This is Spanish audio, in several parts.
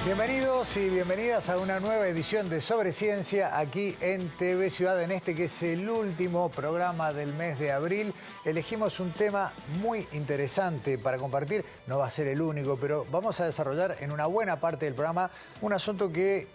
Bienvenidos y bienvenidas a una nueva edición de Sobre Ciencia aquí en TV Ciudad, en este que es el último programa del mes de abril. Elegimos un tema muy interesante para compartir, no va a ser el único, pero vamos a desarrollar en una buena parte del programa un asunto que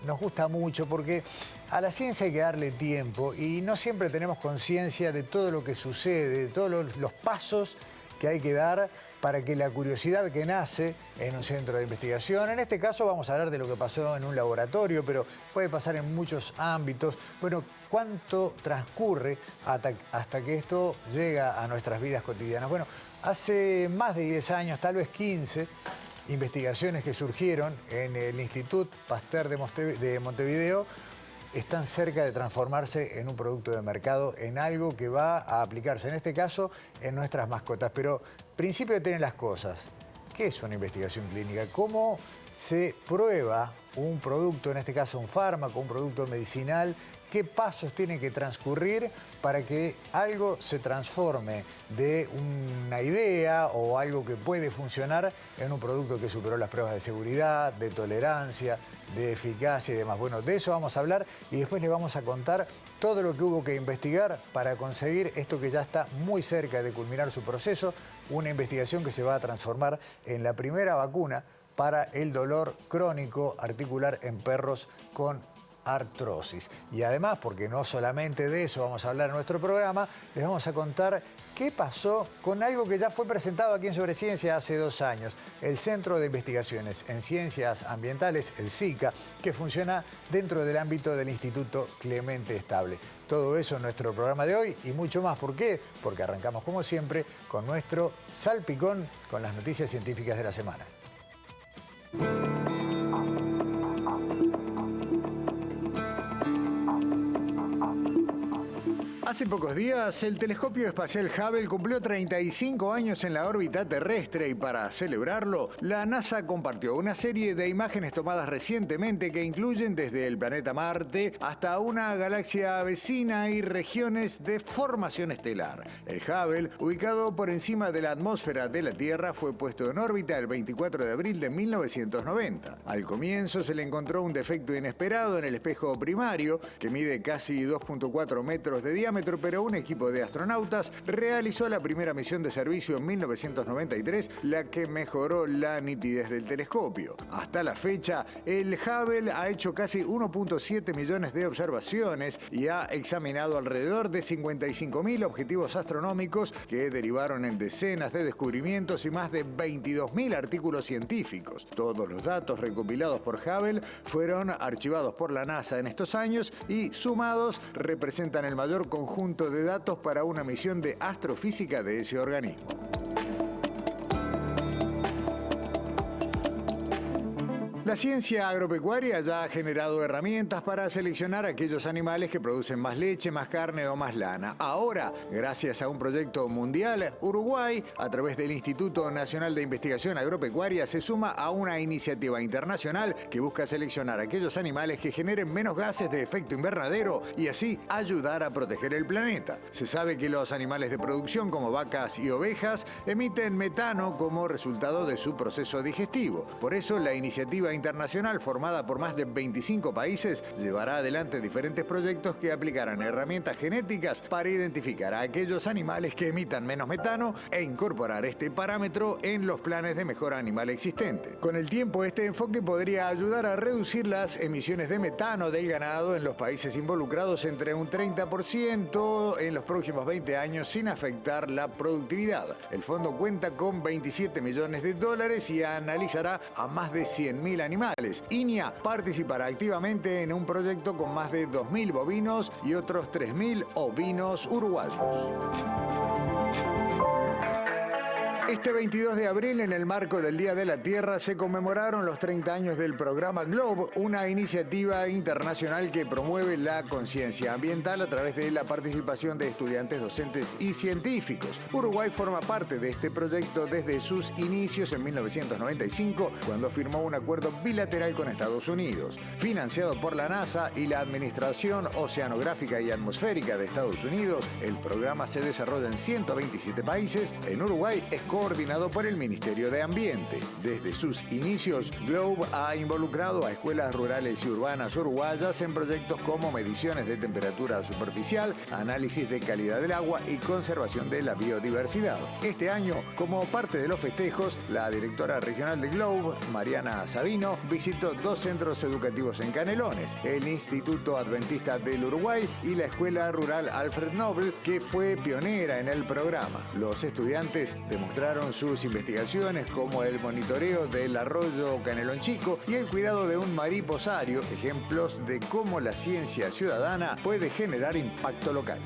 nos gusta mucho porque a la ciencia hay que darle tiempo y no siempre tenemos conciencia de todo lo que sucede, de todos los pasos que hay que dar para que la curiosidad que nace en un centro de investigación, en este caso vamos a hablar de lo que pasó en un laboratorio, pero puede pasar en muchos ámbitos. Bueno, ¿cuánto transcurre hasta que esto llega a nuestras vidas cotidianas? Bueno, hace más de 10 años, tal vez 15, investigaciones que surgieron en el Instituto Pasteur de Montevideo están cerca de transformarse en un producto de mercado, en algo que va a aplicarse, en este caso, en nuestras mascotas. Pero principio tienen las cosas. ¿Qué es una investigación clínica? ¿Cómo se prueba un producto, en este caso un fármaco, un producto medicinal? ¿Qué pasos tiene que transcurrir para que algo se transforme de una idea o algo que puede funcionar en un producto que superó las pruebas de seguridad, de tolerancia, de eficacia y demás? Bueno, de eso vamos a hablar y después les vamos a contar todo lo que hubo que investigar para conseguir esto que ya está muy cerca de culminar su proceso, una investigación que se va a transformar en la primera vacuna para el dolor crónico articular en perros con artrosis. Y además, porque no solamente de eso vamos a hablar en nuestro programa, les vamos a contar qué pasó con algo que ya fue presentado aquí en Sobre Ciencia hace 2 años, el Centro de Investigaciones en Ciencias Ambientales, el CICA, que funciona dentro del ámbito del Instituto Clemente Estable. Todo eso en nuestro programa de hoy y mucho más. ¿Por qué? Porque arrancamos, como siempre, con nuestro salpicón con las noticias científicas de la semana. Hace pocos días, el telescopio espacial Hubble cumplió 35 años en la órbita terrestre y para celebrarlo, la NASA compartió una serie de imágenes tomadas recientemente que incluyen desde el planeta Marte hasta una galaxia vecina y regiones de formación estelar. El Hubble, ubicado por encima de la atmósfera de la Tierra, fue puesto en órbita el 24 de abril de 1990. Al comienzo se le encontró un defecto inesperado en el espejo primario, que mide casi 2.4 metros de diámetro, pero un equipo de astronautas realizó la primera misión de servicio en 1993, la que mejoró la nitidez del telescopio. Hasta la fecha, el Hubble ha hecho casi 1.7 millones de observaciones y ha examinado alrededor de 55.000 objetivos astronómicos que derivaron en decenas de descubrimientos y más de 22.000 artículos científicos. Todos los datos recopilados por Hubble fueron archivados por la NASA en estos años y sumados representan el mayor conjunto de datos para una misión de astrofísica de ese organismo. La ciencia agropecuaria ya ha generado herramientas para seleccionar aquellos animales que producen más leche, más carne o más lana. Ahora, gracias a un proyecto mundial, Uruguay, a través del Instituto Nacional de Investigación Agropecuaria, se suma a una iniciativa internacional que busca seleccionar aquellos animales que generen menos gases de efecto invernadero y así ayudar a proteger el planeta. Se sabe que los animales de producción, como vacas y ovejas, emiten metano como resultado de su proceso digestivo. Por eso, la iniciativa internacional formada por más de 25 países llevará adelante diferentes proyectos que aplicarán herramientas genéticas para identificar a aquellos animales que emitan menos metano e incorporar este parámetro en los planes de mejora animal existentes. Con el tiempo, este enfoque podría ayudar a reducir las emisiones de metano del ganado en los países involucrados entre un 30% en los próximos 20 años sin afectar la productividad. El fondo cuenta con 27 millones de dólares y analizará a más de 100.000 animales. INIA participará activamente en un proyecto con más de 2.000 bovinos y otros 3.000 ovinos uruguayos. Este 22 de abril, en el marco del Día de la Tierra, se conmemoraron los 30 años del programa GLOBE, una iniciativa internacional que promueve la conciencia ambiental a través de la participación de estudiantes, docentes y científicos. Uruguay forma parte de este proyecto desde sus inicios en 1995, cuando firmó un acuerdo bilateral con Estados Unidos. Financiado por la NASA y la Administración Oceanográfica y Atmosférica de Estados Unidos, el programa se desarrolla en 127 países. En Uruguay es coordinado por el Ministerio de Ambiente. Desde sus inicios, Globe ha involucrado a escuelas rurales y urbanas uruguayas en proyectos como mediciones de temperatura superficial, análisis de calidad del agua y conservación de la biodiversidad. Este año, como parte de los festejos, la directora regional de Globe, Mariana Sabino, visitó 2 centros educativos en Canelones, el Instituto Adventista del Uruguay y la Escuela Rural Alfred Nobel, que fue pionera en el programa. Los estudiantes demostraron sus investigaciones como el monitoreo del arroyo Canelón Chico y el cuidado de un mariposario, ejemplos de cómo la ciencia ciudadana puede generar impacto local.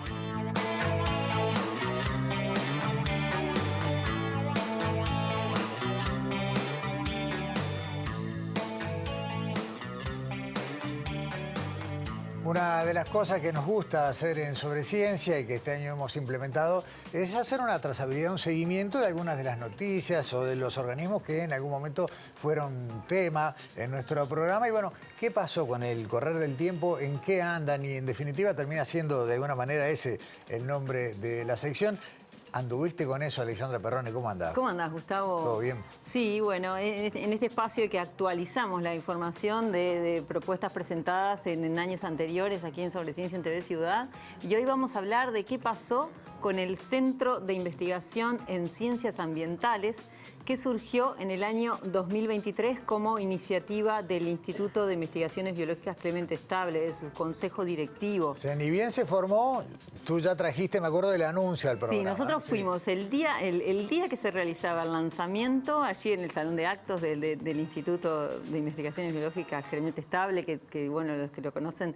Una de las cosas que nos gusta hacer en Sobreciencia y que este año hemos implementado es hacer una trazabilidad, un seguimiento de algunas de las noticias o de los organismos que en algún momento fueron tema en nuestro programa. Y bueno, ¿qué pasó con el correr del tiempo? ¿En qué andan? Y en definitiva termina siendo de alguna manera ese el nombre de la sección. ¿Anduviste con eso, Alexandra Perrone? ¿Cómo andás? ¿Cómo andás, Gustavo? ¿Todo bien? Sí, bueno, en este espacio que actualizamos la información de propuestas presentadas en años anteriores aquí en Sobreciencia en TV Ciudad. Y hoy vamos a hablar de qué pasó con el Centro de Investigación en Ciencias Ambientales, que surgió en el año 2023 como iniciativa del Instituto de Investigaciones Biológicas Clemente Estable, de su consejo directivo. O sea, ni bien se formó, tú ya trajiste, me acuerdo, del anuncio al programa. Sí, nosotros fuimos el día que se realizaba el lanzamiento, allí en el Salón de Actos del Instituto de Investigaciones Biológicas Clemente Estable, que bueno, los que lo conocen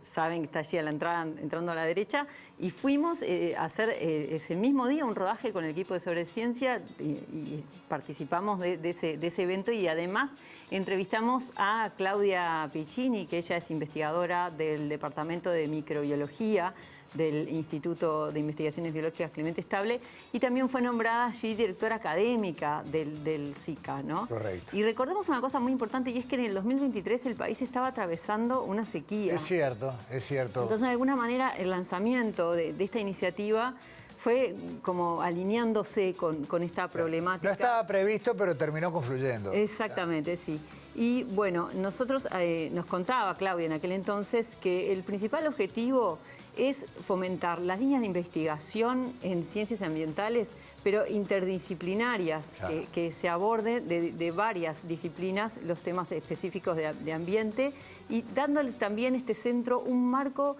saben que está allí a la entrada, entrando a la derecha, y fuimos a hacer ese mismo día un rodaje con el equipo de Sobreciencia y participamos de ese evento, y además entrevistamos a Claudia Piccini, que ella es investigadora del Departamento de Microbiología del Instituto de Investigaciones Biológicas Clemente Estable, y también fue nombrada allí directora académica del SICA, ¿no? Correcto. Y recordemos una cosa muy importante, y es que en el 2023 el país estaba atravesando una sequía. Es cierto, es cierto. Entonces, de alguna manera, el lanzamiento de esta iniciativa fue como alineándose con esta problemática. No estaba previsto, pero terminó confluyendo. Exactamente, sí. Y bueno, nosotros nos contaba Claudia en aquel entonces que el principal objetivo es fomentar las líneas de investigación en ciencias ambientales, pero interdisciplinarias, claro, que se aborden de varias disciplinas los temas específicos de ambiente, y dándole también este centro un marco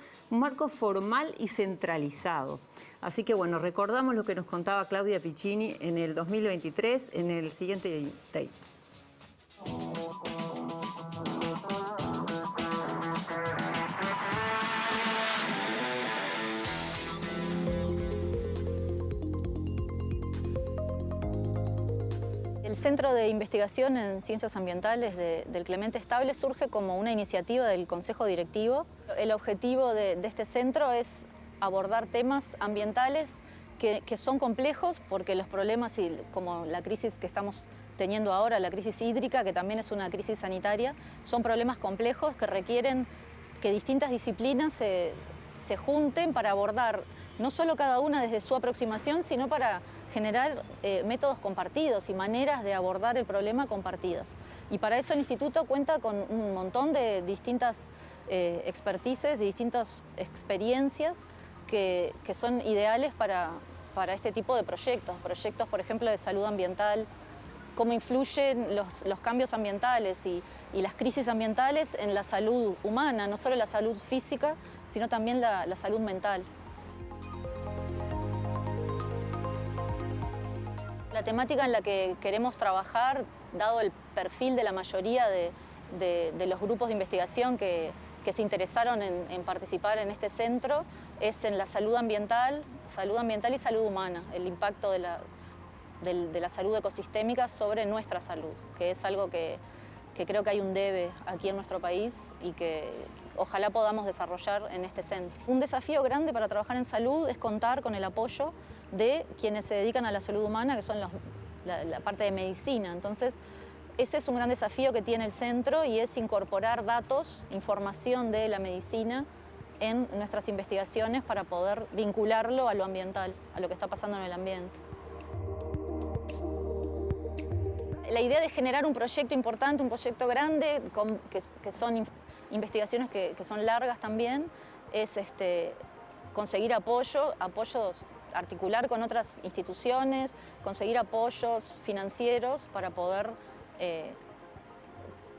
formal y centralizado. Así que bueno, recordamos lo que nos contaba Claudia Piccini en el 2023 en el siguiente tape. El Centro de Investigación en Ciencias Ambientales del Clemente Estable surge como una iniciativa del Consejo Directivo. El objetivo de este centro es abordar temas ambientales que son complejos, porque los problemas, como la crisis que estamos teniendo ahora, la crisis hídrica, que también es una crisis sanitaria, son problemas complejos que requieren que distintas disciplinas se junten para abordar no solo cada una desde su aproximación, sino para generar métodos compartidos y maneras de abordar el problema compartidas. Y para eso el Instituto cuenta con un montón de distintas expertices, de distintas experiencias que son ideales para este tipo de proyectos. Proyectos, por ejemplo, de salud ambiental, cómo influyen los cambios ambientales y las crisis ambientales en la salud humana, no solo la salud física, sino también la salud mental. La temática en la que queremos trabajar, dado el perfil de la mayoría de los grupos de investigación que se interesaron en participar en este centro, es en la salud ambiental y salud humana, el impacto de la salud ecosistémica sobre nuestra salud, que es algo que creo que hay un debe aquí en nuestro país y que ojalá podamos desarrollar en este centro. Un desafío grande para trabajar en salud es contar con el apoyo de quienes se dedican a la salud humana, que son la parte de medicina. Entonces, ese es un gran desafío que tiene el centro, y es incorporar datos, información de la medicina en nuestras investigaciones para poder vincularlo a lo ambiental, a lo que está pasando en el ambiente. La idea de generar un proyecto importante, un proyecto grande, que son investigaciones que son largas también, es conseguir apoyos, articular con otras instituciones, conseguir apoyos financieros para poder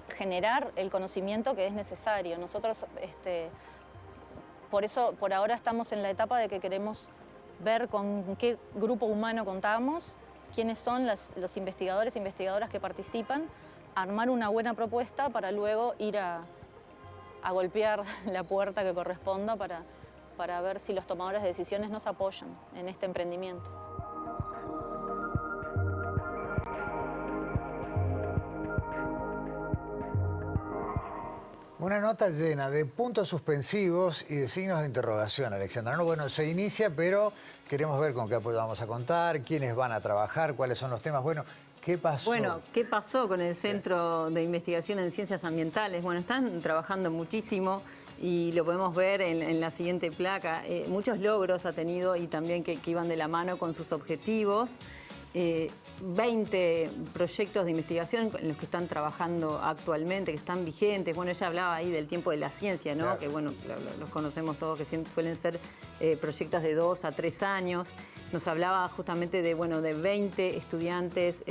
generar el conocimiento que es necesario. Nosotros, por eso, por ahora estamos en la etapa de que queremos ver con qué grupo humano contamos, quiénes son los investigadores e investigadoras que participan, armar una buena propuesta para luego ir a golpear la puerta que corresponda para ver si los tomadores de decisiones nos apoyan en este emprendimiento. Una nota llena de puntos suspensivos y de signos de interrogación, Alexandra. No, bueno, se inicia, pero queremos ver con qué apoyo vamos a contar, quiénes van a trabajar, cuáles son los temas. Bueno, ¿qué pasó? Bueno, ¿qué pasó con el Centro de Investigación en Ciencias Ambientales? Bueno, están trabajando muchísimo y lo podemos ver en la siguiente placa. Muchos logros ha tenido y también que iban de la mano con sus objetivos. 20 proyectos de investigación en los que están trabajando actualmente, que están vigentes. Bueno, ella hablaba ahí del tiempo de la ciencia, ¿no? Claro. Que bueno, los conocemos todos, que suelen ser proyectos de 2 a 3 años. Nos hablaba justamente de 20 estudiantes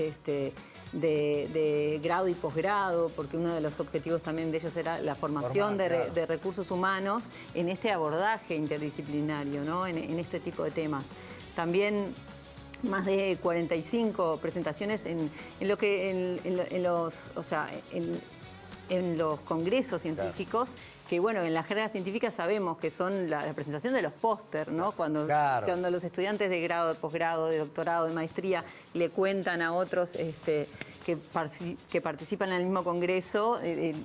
de grado y posgrado, porque uno de los objetivos también de ellos era la formación de recursos humanos en este abordaje interdisciplinario, ¿no? En este tipo de temas. También más de 45 presentaciones en los congresos científicos, claro. Que bueno, en las carreras científicas sabemos que son la presentación de los póster, ¿no? Cuando los estudiantes de grado, de posgrado, de doctorado, de maestría le cuentan a otros que participan en el mismo congreso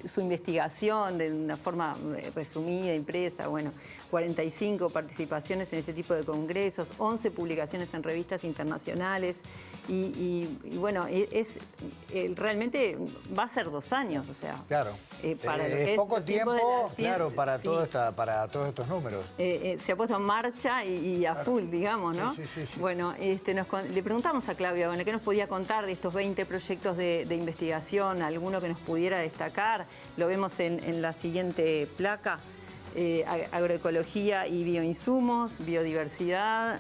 su investigación de una forma resumida, impresa, bueno, 45 participaciones en este tipo de congresos, 11 publicaciones en revistas internacionales y bueno, realmente va a ser 2 años, o sea. Claro. Para es poco tiempo, claro, para, sí, para todos estos números. Se ha puesto en marcha y a full, digamos, ¿no? Sí. Bueno, le preguntamos a Claudia, bueno, ¿qué nos podía contar de estos 20 proyectos de investigación? ¿Alguno que nos pudiera destacar? Lo vemos en la siguiente placa. Agroecología y bioinsumos, biodiversidad,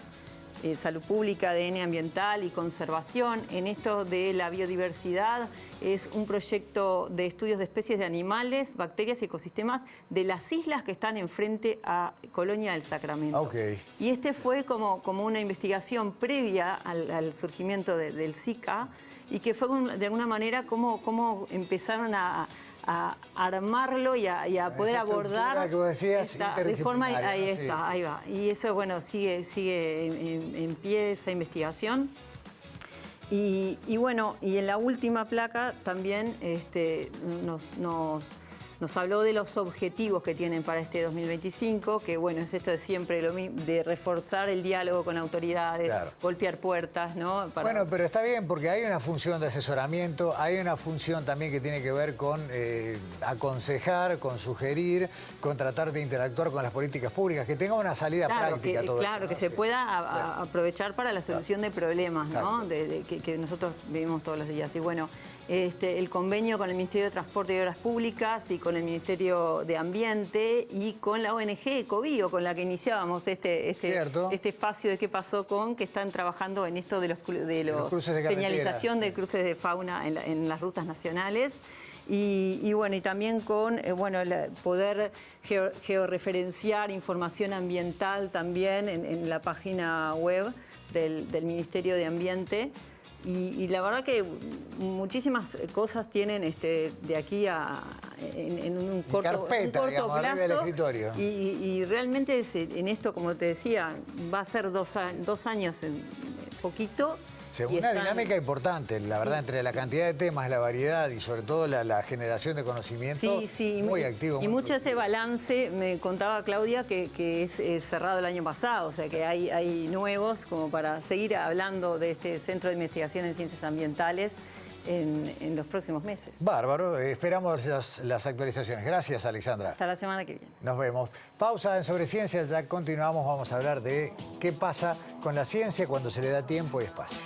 salud pública, ADN ambiental y conservación. En esto de la biodiversidad es un proyecto de estudios de especies de animales, bacterias y ecosistemas de las islas que están enfrente a Colonia del Sacramento. Okay. Y este fue como una investigación previa al surgimiento del Zika y que fue de alguna manera como empezaron a armarlo y a poder abordar que vos decías, de forma, ahí ¿no? está, ahí va. Y eso, bueno, sigue en pie esa investigación. Y bueno, y en la última placa también nos habló de los objetivos que tienen para este 2025, que bueno, es esto de siempre lo mismo, de reforzar el diálogo con autoridades, claro, golpear puertas, ¿no? Bueno, pero está bien, porque hay una función de asesoramiento, hay una función también que tiene que ver con aconsejar, con sugerir, con tratar de interactuar con las políticas públicas, que tenga una salida práctica todo claro, esto, ¿no? Que se pueda aprovechar para la solución de problemas, ¿no? Que nosotros vivimos todos los días. Y bueno, el convenio con el Ministerio de Transporte y Obras Públicas y con el Ministerio de Ambiente y con la ONG Ecobio, con la que iniciábamos este espacio de qué pasó con, que están trabajando en esto de los cruces de señalización de cruces de fauna en las rutas nacionales. Y bueno, y también con poder georreferenciar información ambiental también en la página web del Ministerio de Ambiente. Y la verdad que muchísimas cosas tienen de aquí en un corto plazo. Y realmente en esto, como te decía, va a ser 2 años en poquito. Una dinámica importante, la verdad, entre la cantidad de temas, la variedad y sobre todo la generación de conocimiento, muy activo. Y mucho de este balance, me contaba Claudia, que es cerrado el año pasado, o sea que hay nuevos como para seguir hablando de este Centro de Investigación en Ciencias Ambientales en los próximos meses. Bárbaro, esperamos las actualizaciones. Gracias, Alexandra. Hasta la semana que viene. Nos vemos. Pausa en Sobre Ciencia, ya continuamos, vamos a hablar de qué pasa con la ciencia cuando se le da tiempo y espacio.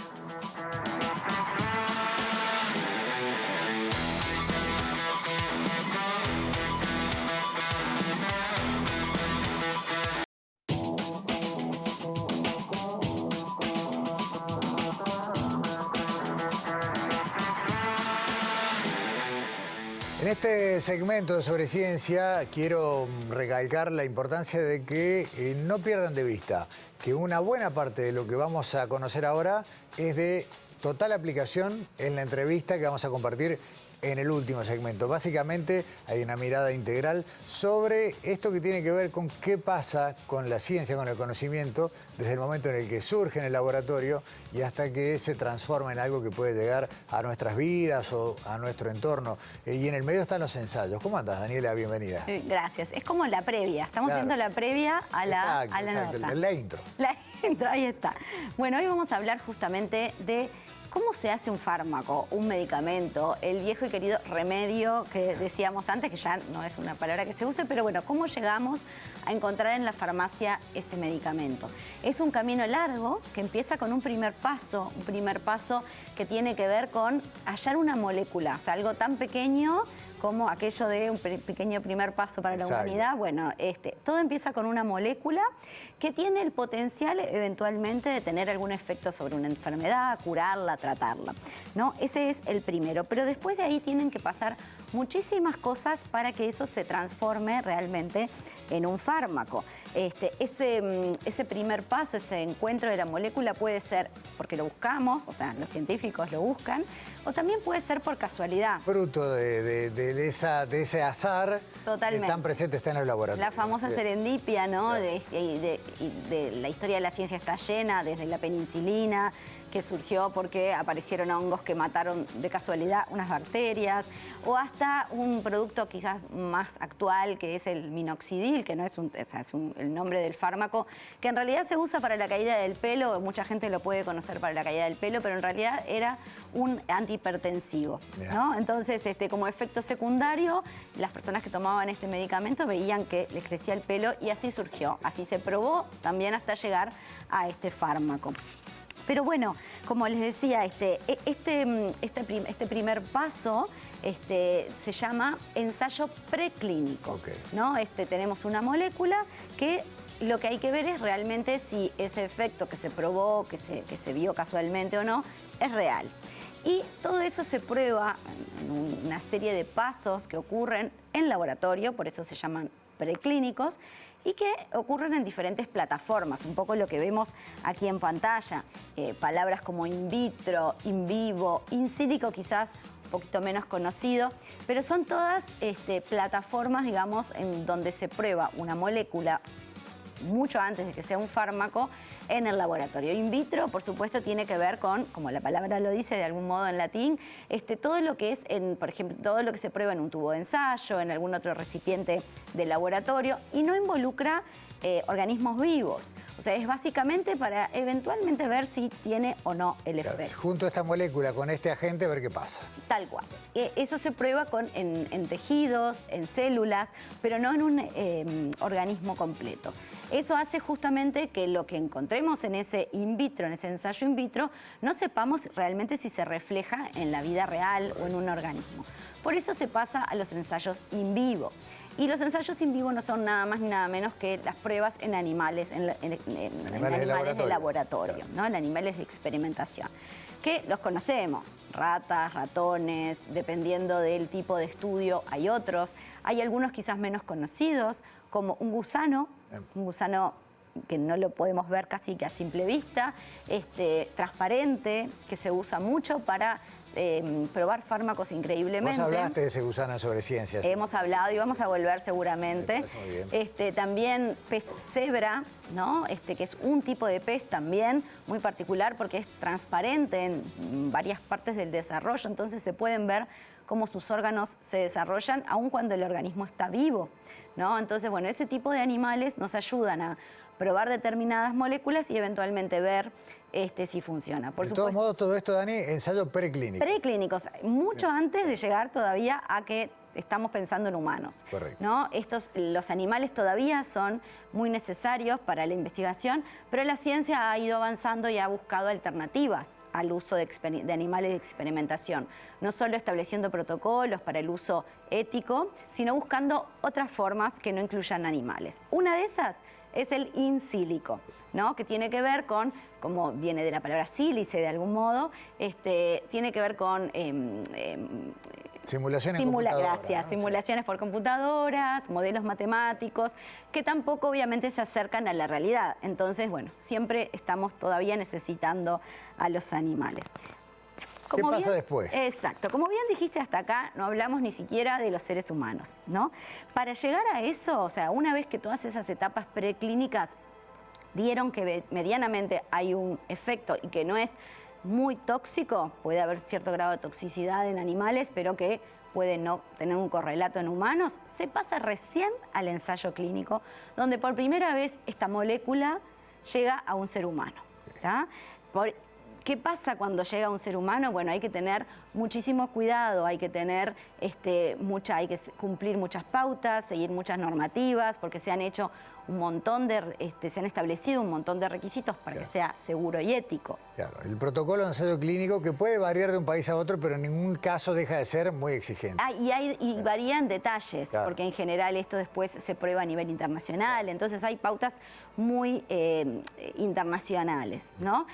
En este segmento sobre ciencia quiero recalcar la importancia de que no pierdan de vista que una buena parte de lo que vamos a conocer ahora es de total aplicación en la entrevista que vamos a compartir en el último segmento. Básicamente hay una mirada integral sobre esto que tiene que ver con qué pasa con la ciencia, con el conocimiento, desde el momento en el que surge en el laboratorio y hasta que se transforma en algo que puede llegar a nuestras vidas o a nuestro entorno. Y en el medio están los ensayos. ¿Cómo andas, Daniela? Bienvenida. Gracias. Es como la previa. Estamos viendo la previa a la nota. La intro. La intro, ahí está. Bueno, hoy vamos a hablar justamente de cómo se hace un fármaco, un medicamento, el viejo y querido remedio que decíamos antes, que ya no es una palabra que se use, pero bueno, cómo llegamos a encontrar en la farmacia ese medicamento. Es un camino largo que empieza con un primer paso que tiene que ver con hallar una molécula, o sea, algo tan pequeño como aquello de un pequeño primer paso para la humanidad. Bueno, todo empieza con una molécula que tiene el potencial eventualmente de tener algún efecto sobre una enfermedad, curarla, tratarla, ¿no? Ese es el primero, pero después de ahí tienen que pasar muchísimas cosas para que eso se transforme realmente en un fármaco. Ese primer paso, ese encuentro de la molécula puede ser porque lo buscamos, o sea, los científicos lo buscan, o también puede ser por casualidad. Fruto de ese azar. Totalmente. Que tan presente está en los laboratorios. La famosa serendipia, ¿no? Claro. De la historia de la ciencia está llena, desde la penicilina, que surgió porque aparecieron hongos que mataron de casualidad unas bacterias, o hasta un producto quizás más actual que es el minoxidil, que no es, el nombre del fármaco, que en realidad se usa para la caída del pelo, mucha gente lo puede conocer para la caída del pelo, pero en realidad era un antihipertensivo, ¿no? Entonces, como efecto secundario, las personas que tomaban este medicamento veían que les crecía el pelo y así surgió, así se probó también hasta llegar a este fármaco. Pero bueno, como les decía, este primer paso se llama ensayo preclínico, ¿no? Tenemos una molécula que lo que hay que ver es realmente si ese efecto que se probó, que se vio casualmente o no, es real. Y todo eso se prueba en una serie de pasos que ocurren en laboratorio, por eso se llaman preclínicos, y que ocurren en diferentes plataformas, un poco lo que vemos aquí en pantalla. Palabras como in vitro, in vivo, in silico quizás un poquito menos conocido, pero son todas plataformas, digamos, en donde se prueba una molécula mucho antes de que sea un fármaco en el laboratorio. In vitro, por supuesto, tiene que ver con, como la palabra lo dice de algún modo en latín, todo lo que es, por ejemplo, todo lo que se prueba en un tubo de ensayo, en algún otro recipiente de laboratorio, y no involucra organismos vivos. O sea, es básicamente para eventualmente ver si tiene o no el efecto. Junto a esta molécula con este agente, a ver qué pasa. Tal cual. Eso se prueba en tejidos, en células, pero no en un organismo completo. Eso hace justamente que lo que encontremos en ese in vitro, en ese ensayo in vitro, no sepamos realmente si se refleja en la vida real o en un organismo. Por eso se pasa a los ensayos in vivo. Y los ensayos in vivo no son nada más ni nada menos que las pruebas en animales, en animales de laboratorio, claro, ¿no? En animales de experimentación, que los conocemos, ratas, ratones, dependiendo del tipo de estudio hay otros. Hay algunos quizás menos conocidos, como un gusano que no lo podemos ver casi que a simple vista, transparente, que se usa mucho para probar fármacos increíblemente. Vos hablaste de ese gusano sobre ciencias. Hemos hablado y vamos a volver seguramente. También pez cebra, ¿no? Que es un tipo de pez también muy particular porque es transparente en varias partes del desarrollo, entonces se pueden ver cómo sus órganos se desarrollan aun cuando el organismo está vivo, ¿no? Entonces, bueno, ese tipo de animales nos ayudan a probar determinadas moléculas y eventualmente ver si funciona. De todos modos, todo esto, Dani, ensayo preclínico. Preclínicos, mucho antes de llegar todavía a que estamos pensando en humanos. Correcto. ¿No? Los animales todavía son muy necesarios para la investigación, pero la ciencia ha ido avanzando y ha buscado alternativas al uso de animales de experimentación, no solo estableciendo protocolos para el uso ético, sino buscando otras formas que no incluyan animales. Una de esas es el in silico, ¿no? Que tiene que ver con, como viene de la palabra sílice de algún modo, tiene que ver con... Simulaciones en computadora, gracias, ¿no? Simulaciones por computadoras, modelos matemáticos, que tampoco obviamente se acercan a la realidad. Entonces, bueno, siempre estamos todavía necesitando a los animales. ¿Qué pasa después? Exacto. Como bien dijiste, hasta acá no hablamos ni siquiera de los seres humanos, ¿no? Para llegar a eso, o sea, una vez que todas esas etapas preclínicas dieron que medianamente hay un efecto y que no es muy tóxico, puede haber cierto grado de toxicidad en animales, pero que puede no tener un correlato en humanos, se pasa recién al ensayo clínico, donde por primera vez esta molécula llega a un ser humano, ¿tá? ¿Qué pasa cuando llega a un ser humano? Bueno, hay que tener muchísimo cuidado, hay que tener hay que cumplir muchas pautas, seguir muchas normativas, porque se han hecho un montón de, se han establecido un montón de requisitos para que sea seguro y ético. Claro, el protocolo de ensayo clínico que puede variar de un país a otro, pero en ningún caso deja de ser muy exigente. Y varían detalles, porque en general esto después se prueba a nivel internacional, entonces hay pautas muy internacionales, ¿no?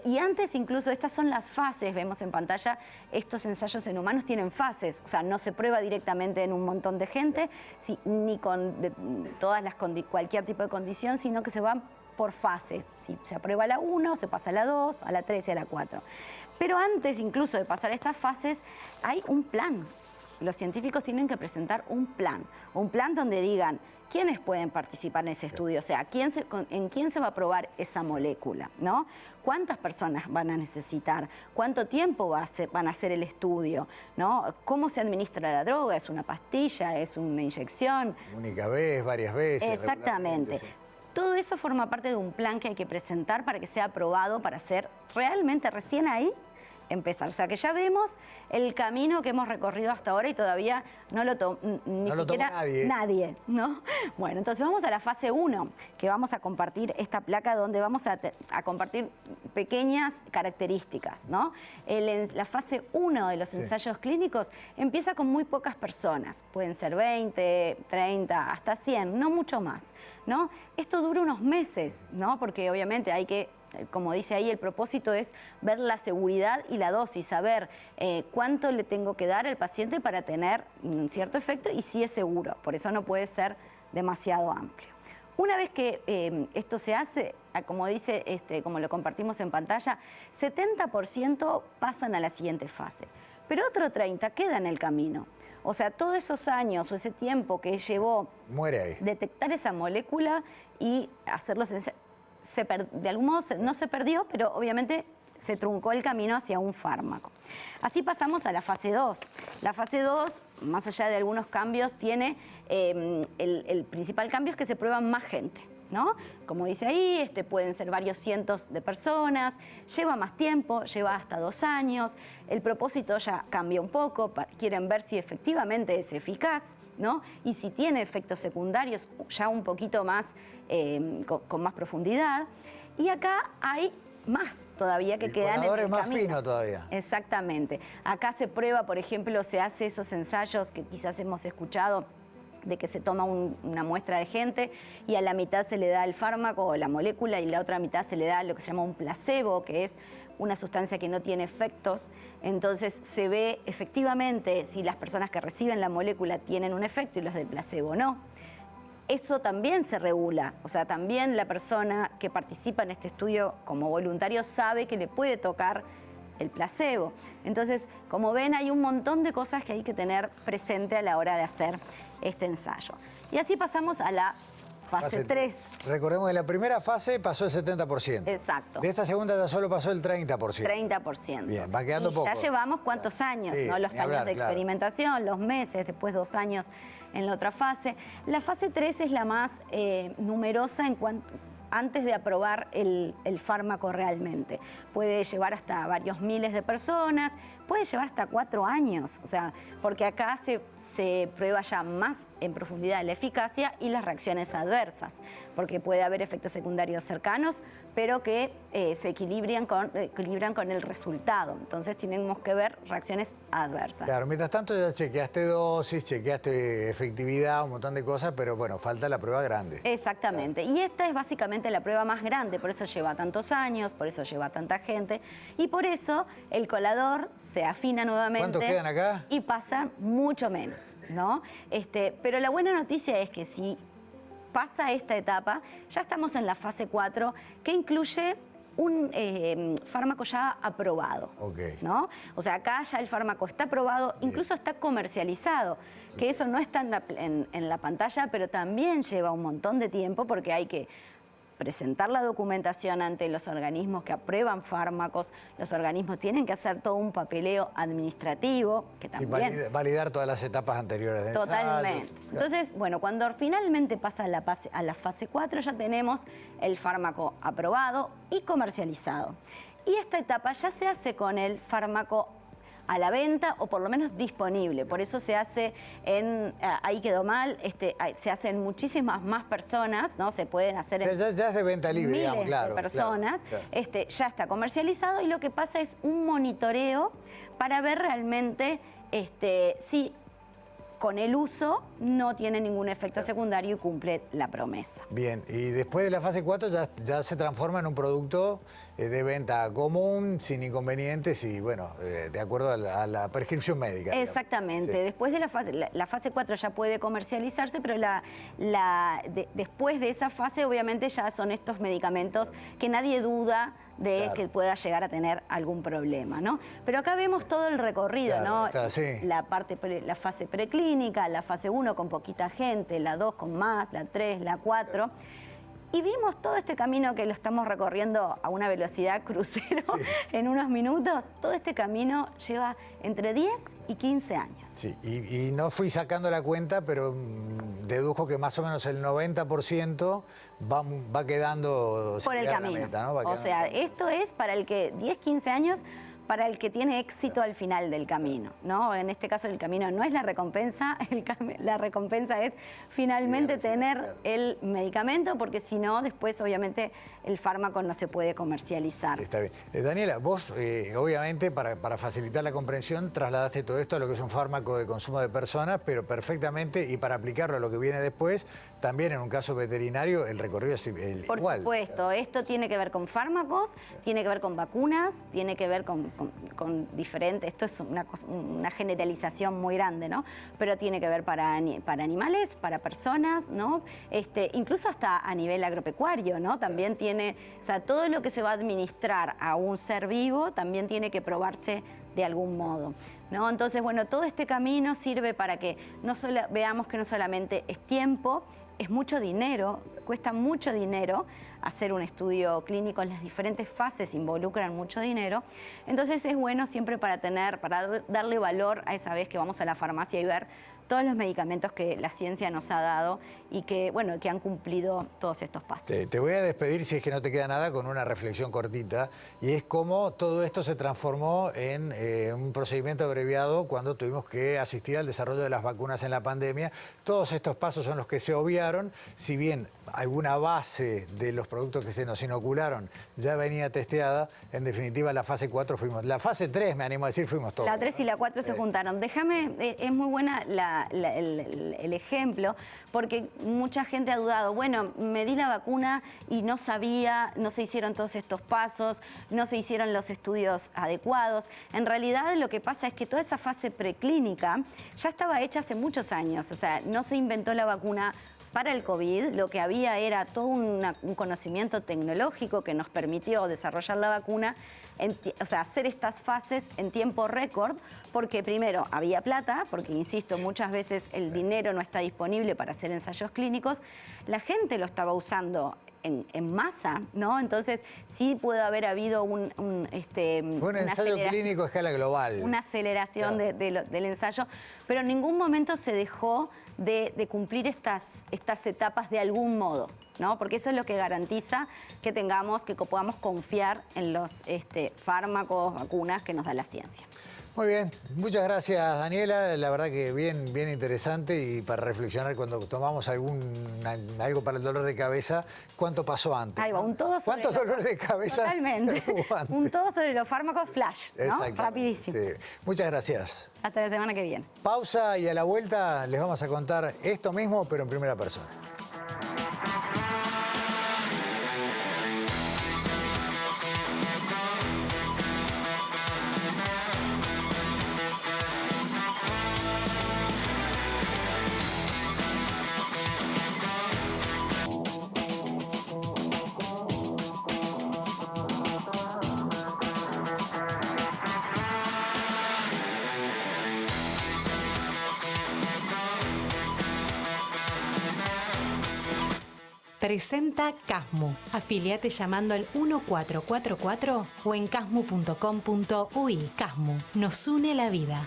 Y antes incluso estas son las fases, vemos en pantalla, estos ensayos en humanos tienen fases, o sea, no se prueba directamente en un montón de gente, ni con cualquier tipo de condición, sino que se van por fase. Si se aprueba a la 1, se pasa a la 2, a la 3 y a la 4. Pero antes incluso de pasar a estas fases, hay un plan. Los científicos tienen que presentar un plan donde digan quiénes pueden participar en ese estudio, o sea, en quién se va a probar esa molécula, ¿no? ¿Cuántas personas van a necesitar? ¿Cuánto tiempo van a hacer el estudio? ¿No? ¿Cómo se administra la droga? ¿Es una pastilla? ¿Es una inyección? Única vez, varias veces. Exactamente. Sí. Todo eso forma parte de un plan que hay que presentar para que sea aprobado, para ser realmente recién ahí empezar. O sea que ya vemos el camino que hemos recorrido hasta ahora y todavía no lo tomó nadie, ¿no? Bueno, entonces vamos a la fase 1, que vamos a compartir esta placa donde vamos a compartir pequeñas características, ¿no? La fase 1 de los ensayos clínicos empieza con muy pocas personas, pueden ser 20, 30, hasta 100, no mucho más, ¿no? Esto dura unos meses, ¿no? Porque obviamente hay que, como dice ahí, el propósito es ver la seguridad y la dosis, saber cuánto le tengo que dar al paciente para tener un cierto efecto y si es seguro. Por eso no puede ser demasiado amplio. Una vez que esto se hace, como dice, como lo compartimos en pantalla, 70% pasan a la siguiente fase, pero otro 30% queda en el camino. O sea, todos esos años o ese tiempo que llevó detectar esa molécula y hacerlos de algún modo no se perdió, pero obviamente se truncó el camino hacia un fármaco. Así pasamos a la fase 2. La fase 2, más allá de algunos cambios, tiene el principal cambio es que se prueba más gente, ¿no? Como dice ahí, pueden ser varios cientos de personas, lleva más tiempo, lleva hasta 2 años, el propósito ya cambia un poco, quieren ver si efectivamente es eficaz, ¿no? Y si tiene efectos secundarios ya un poquito más, con más profundidad. Y acá hay más todavía que quedan en el camino. Más fino todavía. Exactamente. Acá se prueba, por ejemplo, se hace esos ensayos que quizás hemos escuchado, de que se toma una muestra de gente y a la mitad se le da el fármaco o la molécula y la otra mitad se le da lo que se llama un placebo, que es una sustancia que no tiene efectos. Entonces se ve efectivamente si las personas que reciben la molécula tienen un efecto y los del placebo no. Eso también se regula, o sea, también la persona que participa en este estudio como voluntario sabe que le puede tocar el placebo. Entonces, como ven, hay un montón de cosas que hay que tener presente a la hora de hacer este ensayo. Y así pasamos a la fase 3. Recordemos que en la primera fase pasó el 70%. Exacto. De esta segunda ya solo pasó el 30%. 30%. Bien, va quedando poco. Ya llevamos cuántos años, sí, ¿no? Los años de experimentación, claro. Los meses, después 2 años en la otra fase. La fase 3 es la más numerosa antes de aprobar el fármaco realmente. Puede llevar hasta varios miles de personas, puede llevar hasta 4 años, o sea, porque acá se prueba ya más en profundidad la eficacia y las reacciones adversas, porque puede haber efectos secundarios cercanos, pero que se equilibran con el resultado. Entonces tenemos que ver reacciones adversas. Claro, mientras tanto ya chequeaste dosis, chequeaste efectividad, un montón de cosas, pero bueno, falta la prueba grande. Exactamente. Y esta es básicamente la prueba más grande, por eso lleva tantos años, por eso lleva tanta gente y por eso el colador se afina nuevamente. ¿Cuántos quedan acá? Y pasan mucho menos, ¿no? Pero la buena noticia es que si pasa esta etapa, ya estamos en la fase 4, que incluye un fármaco ya aprobado, ¿no? O sea, acá ya el fármaco está aprobado, incluso está comercializado, que eso no está en la pantalla, pero también lleva un montón de tiempo porque hay que presentar la documentación ante los organismos que aprueban fármacos, los organismos tienen que hacer todo un papeleo administrativo, que también... Sí, validar todas las etapas anteriores de Totalmente. ensayo. Entonces, bueno, cuando finalmente pasa a la fase 4 ya tenemos el fármaco aprobado y comercializado. Y esta etapa ya se hace con el fármaco a la venta o por lo menos disponible. Por eso se hace ahí quedó mal, se hace en muchísimas más personas, ¿no? Se pueden hacer en ya es de venta libre, miles digamos, claro. de personas. Claro. Ya está comercializado y lo que pasa es un monitoreo para ver realmente si con el uso no tiene ningún efecto secundario y cumple la promesa. Bien, y después de la fase 4 ya se transforma en un producto de venta común, sin inconvenientes y, bueno, de acuerdo a la prescripción médica. Exactamente. Sí. Después de la fase 4 ya puede comercializarse, pero después de esa fase obviamente ya son estos medicamentos que nadie duda de que pueda llegar a tener algún problema, ¿no? Pero acá vemos todo el recorrido, ¿no? La fase preclínica, la fase 1 con poquita gente, la 2 con más, la 3, la 4... Y vimos todo este camino que lo estamos recorriendo a una velocidad crucero en unos minutos. Todo este camino lleva entre 10 y 15 años. Sí, y no fui sacando la cuenta, pero dedujo que más o menos el 90% va quedando por el camino. Meta, ¿no? O sea, esto es para el que 10, 15 años... para el que tiene éxito al final del camino, ¿no? En este caso el camino no es la recompensa, la recompensa es finalmente tener el medicamento, porque si no, después obviamente el fármaco no se puede comercializar. Está bien. Daniela, vos obviamente para facilitar la comprensión trasladaste todo esto a lo que es un fármaco de consumo de personas, pero perfectamente, y para aplicarlo a lo que viene después, también en un caso veterinario el recorrido es igual. Por supuesto, esto tiene que ver con fármacos, tiene que ver con vacunas, tiene que ver con diferentes, esto es una generalización muy grande, ¿no? Pero tiene que ver para animales, para personas, ¿no? Incluso hasta a nivel agropecuario, ¿no? También tiene, o sea, todo lo que se va a administrar a un ser vivo también tiene que probarse de algún modo, ¿no? Entonces, bueno, todo este camino sirve para que veamos que no solamente es tiempo, es mucho dinero, cuesta mucho dinero hacer un estudio clínico, en las diferentes fases involucran mucho dinero. Entonces es bueno siempre para darle valor a esa vez que vamos a la farmacia y ver todos los medicamentos que la ciencia nos ha dado y que, bueno, que han cumplido todos estos pasos. Te voy a despedir, si es que no te queda nada, con una reflexión cortita, y es cómo todo esto se transformó en un procedimiento abreviado cuando tuvimos que asistir al desarrollo de las vacunas en la pandemia. Todos estos pasos son los que se obviaron, si bien alguna base de los productos que se nos inocularon ya venía testeada, en definitiva la fase 4 fuimos, la fase 3 me animo a decir fuimos todos. La 3 y la 4 se juntaron. Déjame, es muy buena el ejemplo, porque mucha gente ha dudado, bueno, me di la vacuna y no sabía, no se hicieron todos estos pasos, no se hicieron los estudios adecuados. En realidad lo que pasa es que toda esa fase preclínica ya estaba hecha hace muchos años, o sea, no se inventó la vacuna para el COVID, lo que había era todo un conocimiento tecnológico que nos permitió desarrollar la vacuna, o sea, hacer estas fases en tiempo récord, porque primero había plata, porque insisto, muchas veces el dinero no está disponible para hacer ensayos clínicos, la gente lo estaba usando en masa, ¿no? Entonces sí puede haber habido fue un ensayo clínico a escala global. Una aceleración del ensayo, pero en ningún momento se dejó de cumplir estas etapas de algún modo, ¿no? Porque eso es lo que garantiza que podamos confiar en los fármacos, vacunas que nos da la ciencia. Muy bien, muchas gracias Daniela, la verdad que bien interesante y para reflexionar cuando tomamos algo para el dolor de cabeza, ¿cuánto pasó antes? Ahí va, un todo sobre ¿Cuántos dolores de cabeza? Totalmente. Un todo sobre los fármacos flash, ¿no? Rapidísimo. Sí. Muchas gracias. Hasta la semana que viene. Pausa y a la vuelta les vamos a contar esto mismo, pero en primera persona. Presenta Casmu. Afiliate llamando al 1444 o en casmu.com.uy. Casmu. Nos une la vida.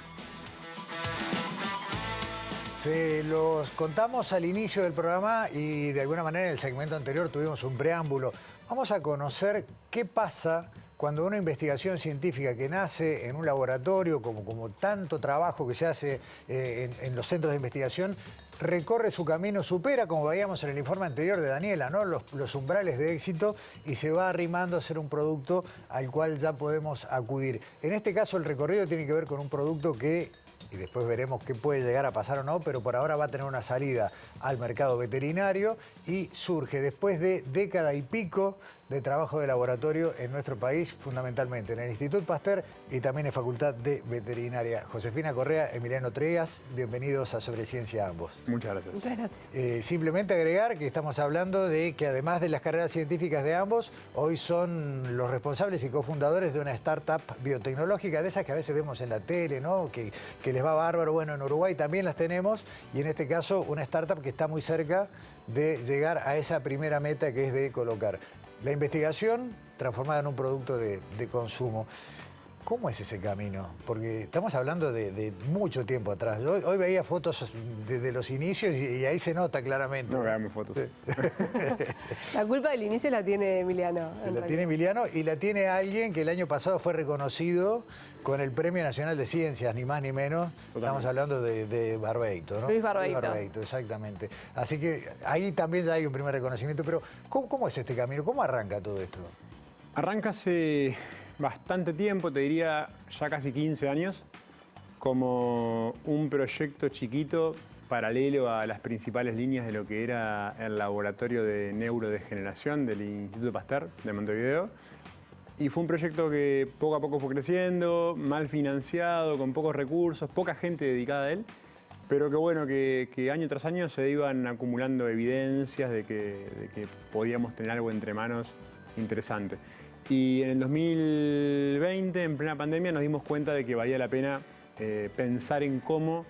Se los contamos al inicio del programa y de alguna manera en el segmento anterior tuvimos un preámbulo. Vamos a conocer qué pasa cuando una investigación científica que nace en un laboratorio, como tanto trabajo que se hace en los centros de investigación, recorre su camino, supera, como veíamos en el informe anterior de Daniela, ¿no? los umbrales de éxito y se va arrimando a ser un producto al cual ya podemos acudir. En este caso el recorrido tiene que ver con un producto que, y después veremos qué puede llegar a pasar o no, pero por ahora va a tener una salida al mercado veterinario y surge después de década y pico de trabajo de laboratorio en nuestro país, fundamentalmente en el Instituto Pasteur y también en Facultad de Veterinaria. Josefina Correa, Emiliano Treas, bienvenidos a Sobre Ciencia ambos. Muchas gracias. Muchas gracias. Simplemente agregar que estamos hablando de que además de las carreras científicas de ambos, hoy son los responsables y cofundadores de una startup biotecnológica, de esas que a veces vemos en la tele, ¿no? que les va bárbaro. Bueno, en Uruguay también las tenemos y en este caso una startup que está muy cerca de llegar a esa primera meta que es de colocar la investigación transformada en un producto de consumo. ¿Cómo es ese camino? Porque estamos hablando de mucho tiempo atrás. Hoy veía fotos desde los inicios y ahí se nota claramente. No veamos fotos. Sí. La culpa del inicio la tiene Emiliano. La tiene Emiliano y la tiene alguien que el año pasado fue reconocido con el Premio Nacional de Ciencias, ni más ni menos. Totalmente. Estamos hablando de Barbeito, ¿no? Luis Barbeito. Luis Barbeito, exactamente. Así que ahí también ya hay un primer reconocimiento. Pero, ¿cómo es este camino? ¿Cómo arranca todo esto? Arranca hace bastante tiempo, te diría ya casi 15 años, como un proyecto chiquito paralelo a las principales líneas de lo que era el laboratorio de neurodegeneración del Instituto Pasteur de Montevideo. Y fue un proyecto que poco a poco fue creciendo, mal financiado, con pocos recursos, poca gente dedicada a él, pero que bueno, que año tras año se iban acumulando evidencias de que podíamos tener algo entre manos interesante. Y en el 2020, en plena pandemia, nos dimos cuenta de que valía la pena pensar en cómo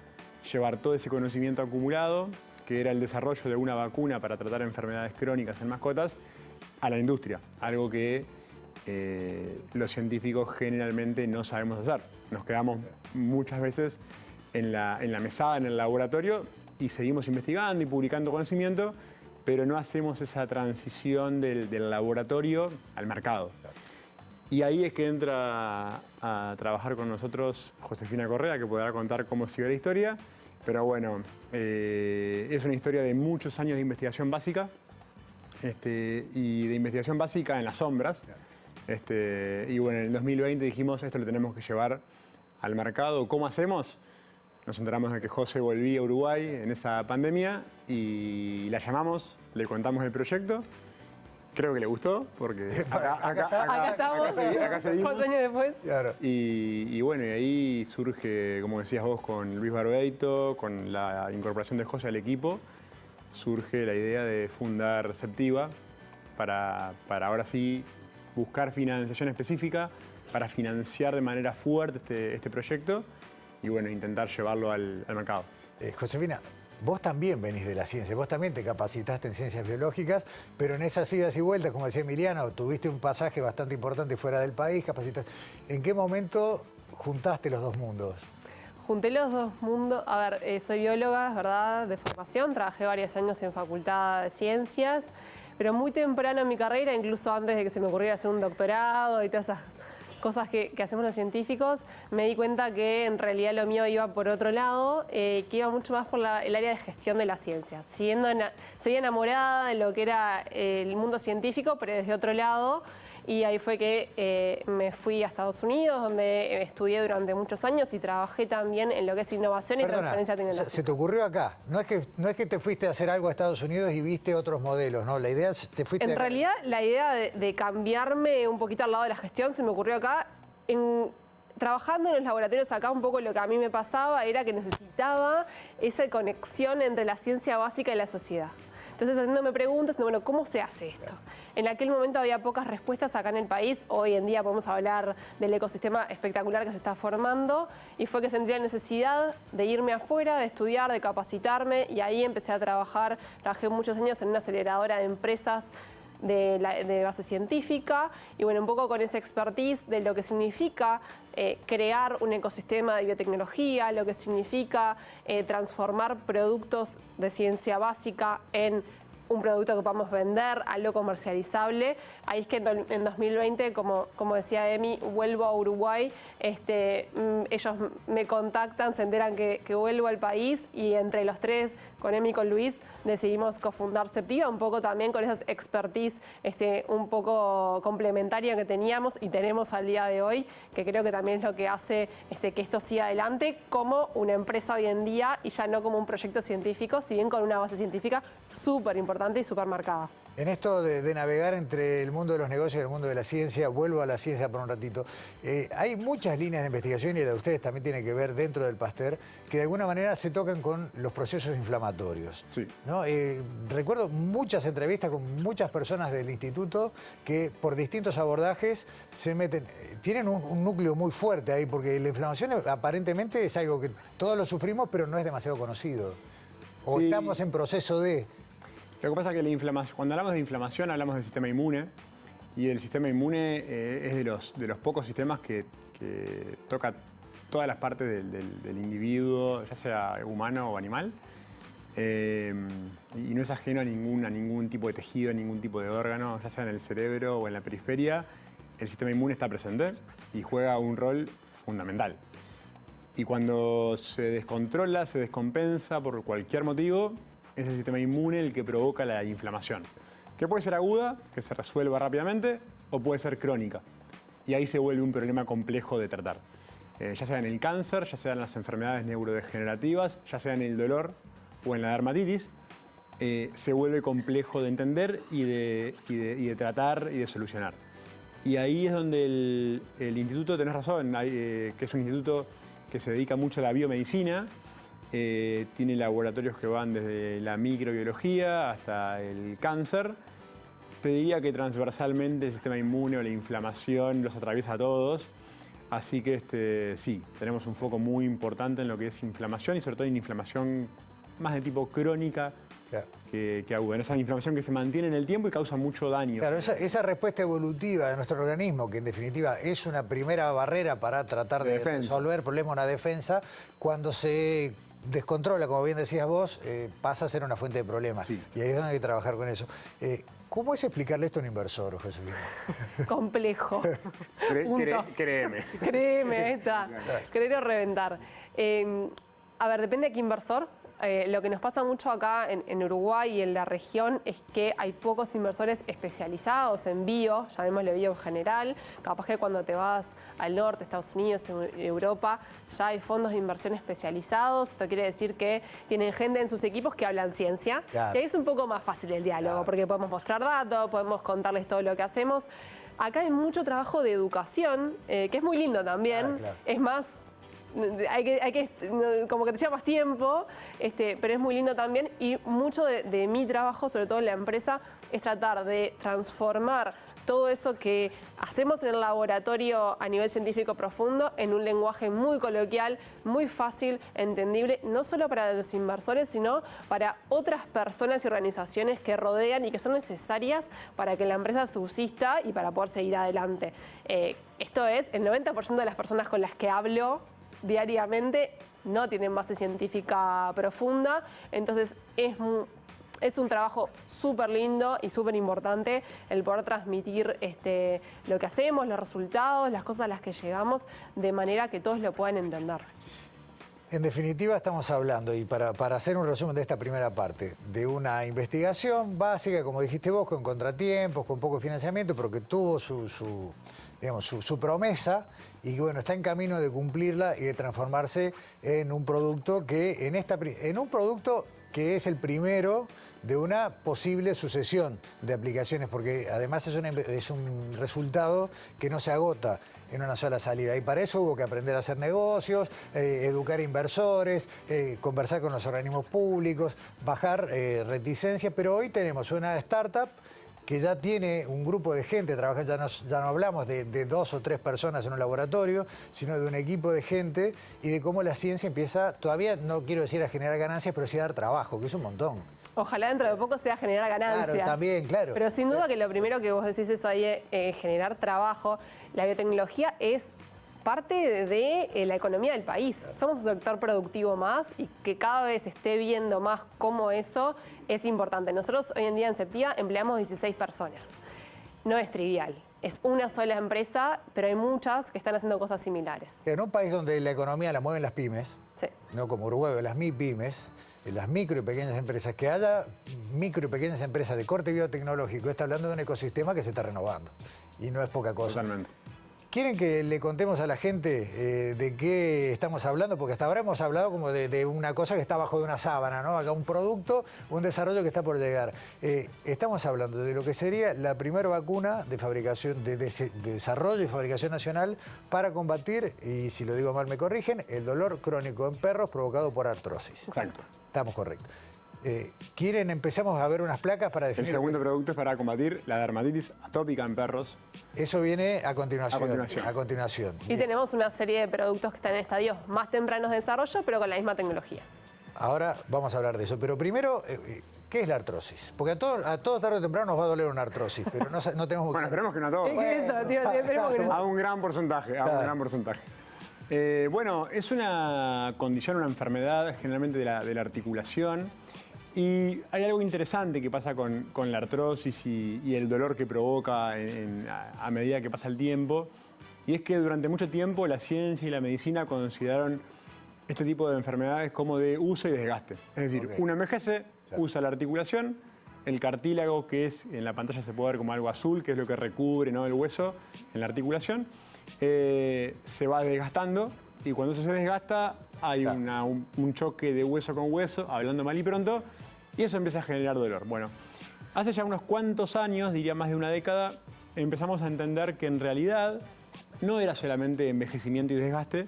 llevar todo ese conocimiento acumulado, que era el desarrollo de una vacuna para tratar enfermedades crónicas en mascotas, a la industria. Algo que los científicos generalmente no sabemos hacer. Nos quedamos muchas veces en la mesada, en el laboratorio, y seguimos investigando y publicando conocimiento, pero no hacemos esa transición del laboratorio al mercado. Y ahí es que entra a trabajar con nosotros Josefina Correa, que podrá contar cómo siguió la historia. Pero bueno, es una historia de muchos años de investigación básica y de investigación básica en las sombras. Y bueno, en el 2020 dijimos, esto lo tenemos que llevar al mercado. ¿Cómo hacemos? Nos enteramos de que José volvía a Uruguay en esa pandemia y la llamamos, le contamos el proyecto. Creo que le gustó, porque acá estamos, acá seguimos. 4 años después. Claro. Y bueno, y ahí surge, como decías vos, con Luis Barbeito, con la incorporación de José al equipo, surge la idea de fundar Ceptiva para ahora sí buscar financiación específica, para financiar de manera fuerte este proyecto y bueno, intentar llevarlo al mercado. Josefina, vos también venís de la ciencia, vos también te capacitaste en ciencias biológicas, pero en esas idas y vueltas, como decía Emiliano, tuviste un pasaje bastante importante fuera del país, capacitaste. ¿En qué momento juntaste los dos mundos? Junté los dos mundos. A ver, soy bióloga, es verdad, de formación. Trabajé varios años en Facultad de Ciencias, pero muy temprano en mi carrera, incluso antes de que se me ocurriera hacer un doctorado y todas esas cosas que hacemos los científicos, me di cuenta que en realidad lo mío iba por otro lado, que iba mucho más por el área de gestión de la ciencia. Seguía enamorada de lo que era el mundo científico, pero desde otro lado. Y ahí fue que me fui a Estados Unidos, donde estudié durante muchos años y trabajé también en lo que es innovación y transferencia tecnológica. Se te ocurrió acá. No es que te fuiste a hacer algo a Estados Unidos y viste otros modelos, ¿no? La idea es te fuiste En acá. realidad, la idea de cambiarme un poquito al lado de la gestión se me ocurrió acá. Trabajando en los laboratorios acá, un poco lo que a mí me pasaba era que necesitaba esa conexión entre la ciencia básica y la sociedad. Entonces, haciéndome preguntas, bueno, ¿cómo se hace esto? En aquel momento había pocas respuestas acá en el país. Hoy en día podemos hablar del ecosistema espectacular que se está formando. Y fue que sentí la necesidad de irme afuera, de estudiar, de capacitarme. Y ahí empecé a trabajar. Trabajé muchos años en una aceleradora de empresas de base científica. Y bueno, un poco con esa expertise de lo que significa crear un ecosistema de biotecnología, lo que significa transformar productos de ciencia básica en un producto que podamos vender, algo comercializable. Ahí es que en 2020, como decía Emi, vuelvo a Uruguay. Ellos me contactan, se enteran que vuelvo al país y entre los tres, con Emi y con Luis, decidimos cofundar Ceptiva, un poco también con esas expertise un poco complementaria que teníamos y tenemos al día de hoy, que creo que también es lo que hace que esto siga adelante como una empresa hoy en día y ya no como un proyecto científico, si bien con una base científica súper importante y súper marcada. En esto de navegar entre el mundo de los negocios y el mundo de la ciencia, vuelvo a la ciencia por un ratito. Hay muchas líneas de investigación, y la de ustedes también tiene que ver dentro del Pasteur, que de alguna manera se tocan con los procesos inflamatorios. Sí. ¿No? Recuerdo muchas entrevistas con muchas personas del instituto que por distintos abordajes se meten, tienen un núcleo muy fuerte ahí, porque la inflamación aparentemente es algo que todos lo sufrimos, pero no es demasiado conocido. O Sí. estamos en proceso de... Lo que pasa es que la inflamación, cuando hablamos de inflamación hablamos del sistema inmune, y el sistema inmune es de los pocos sistemas que toca todas las partes del individuo, ya sea humano o animal, y no es ajeno a ningún tipo de tejido, a ningún tipo de órgano, ya sea en el cerebro o en la periferia. El sistema inmune está presente y juega un rol fundamental. Y cuando se descontrola, se descompensa por cualquier motivo, es el sistema inmune el que provoca la inflamación, que puede ser aguda, que se resuelva rápidamente, o puede ser crónica. Y ahí se vuelve un problema complejo de tratar. Ya sea en el cáncer, ya sea en las enfermedades neurodegenerativas, ya sea en el dolor o en la dermatitis, se vuelve complejo de entender y de tratar y de solucionar. Y ahí es donde el instituto, tenés razón, que es un instituto que se dedica mucho a la biomedicina. Tiene laboratorios que van desde la microbiología hasta el cáncer. Te diría que transversalmente el sistema inmune o la inflamación los atraviesa a todos. Así que sí, tenemos un foco muy importante en lo que es inflamación y sobre todo en inflamación más de tipo crónica. Claro. Que aguda, en esa inflamación que se mantiene en el tiempo y causa mucho daño. Claro, esa respuesta evolutiva de nuestro organismo, que en definitiva es una primera barrera para tratar de resolver problemas, una defensa, cuando se descontrola, como bien decías vos, pasa a ser una fuente de problemas. Sí. Y ahí es donde hay que trabajar con eso. ¿Cómo es explicarle esto a un inversor, Josefina? Complejo. Créeme. Créeme, ahí está. Querer o reventar. A ver, depende de qué inversor. Lo que nos pasa mucho acá en Uruguay y en la región es que hay pocos inversores especializados en bio, llamémosle bio en general. Capaz que cuando te vas al norte, Estados Unidos, Europa, ya hay fondos de inversión especializados. Esto quiere decir que tienen gente en sus equipos que hablan ciencia. Claro. Y ahí es un poco más fácil el diálogo, porque podemos mostrar datos, podemos contarles todo lo que hacemos. Acá hay mucho trabajo de educación, que es muy lindo también. Claro. Es más... como que te lleva más tiempo, pero es muy lindo también y mucho de mi trabajo, sobre todo en la empresa, es tratar de transformar todo eso que hacemos en el laboratorio a nivel científico profundo en un lenguaje muy coloquial, muy fácil, entendible, no solo para los inversores, sino para otras personas y organizaciones que rodean y que son necesarias para que la empresa subsista y para poder seguir adelante. Esto es, el 90% de las personas con las que hablo diariamente no tienen base científica profunda, entonces es un trabajo súper lindo y súper importante el poder transmitir lo que hacemos, los resultados, las cosas a las que llegamos, de manera que todos lo puedan entender. En definitiva, estamos hablando, y para hacer un resumen de esta primera parte, de una investigación básica, como dijiste vos, con contratiempos, con poco financiamiento, pero que tuvo su promesa y que, bueno, está en camino de cumplirla y de transformarse en un producto que, que es el primero de una posible sucesión de aplicaciones, porque además es un resultado que no se agota en una sola salida. Y para eso hubo que aprender a hacer negocios, educar a inversores, conversar con los organismos públicos, bajar reticencias. Pero hoy tenemos una startup que ya tiene un grupo de gente trabajando, ya no hablamos de 2 o 3 personas en un laboratorio, sino de un equipo de gente y de cómo la ciencia empieza, todavía no quiero decir a generar ganancias, pero sí a dar trabajo, que es un montón. Ojalá dentro de poco sea generar ganancias. Claro, también, claro. Pero sin duda que lo primero que vos decís eso ahí es generar trabajo. La biotecnología es parte de la economía del país. Somos un sector productivo más y que cada vez esté viendo más cómo eso es importante. Nosotros hoy en día en Septia empleamos 16 personas. No es trivial. Es una sola empresa, pero hay muchas que están haciendo cosas similares. En un país donde la economía la mueven las pymes, sí, no como Uruguay, las MIPYMES, las micro y pequeñas empresas, que haya micro y pequeñas empresas de corte biotecnológico, está hablando de un ecosistema que se está renovando. Y no es poca cosa. Totalmente. ¿Quieren que le contemos a la gente de qué estamos hablando? Porque hasta ahora hemos hablado como de una cosa que está bajo de una sábana, ¿no? Acá un producto, un desarrollo que está por llegar. Estamos hablando de lo que sería la primera vacuna de fabricación, de desarrollo y fabricación nacional para combatir, y si lo digo mal me corrigen, el dolor crónico en perros provocado por artrosis. Exacto. Estamos correctos. ¿Quieren? Empezamos a ver unas placas para definir. El segundo producto es para combatir la dermatitis atópica en perros. Eso viene a continuación. A continuación. Y tenemos una serie de productos que están en estadios más tempranos de desarrollo, pero con la misma tecnología. Ahora vamos a hablar de eso. Pero primero, ¿qué es la artrosis? Porque a todo tarde o temprano nos va a doler una artrosis, pero no tenemos... Bueno, esperemos que no a todos. Eso, tío, esperemos que no. A un gran porcentaje, a un gran porcentaje. Bueno, es una condición, una enfermedad generalmente de la articulación. Y hay algo interesante que pasa con la artrosis y el dolor que provoca a medida que pasa el tiempo. Y es que durante mucho tiempo la ciencia y la medicina consideraron este tipo de enfermedades como de uso y desgaste. Es decir, uno envejece, usa la articulación, el cartílago, que es en la pantalla se puede ver como algo azul, que es lo que recubre, ¿no?, el hueso en la articulación, se va desgastando. Y cuando eso se desgasta, hay un choque de hueso con hueso, hablando mal y pronto, y eso empieza a generar dolor. Bueno, hace ya unos cuantos años, diría más de una década, empezamos a entender que en realidad no era solamente envejecimiento y desgaste,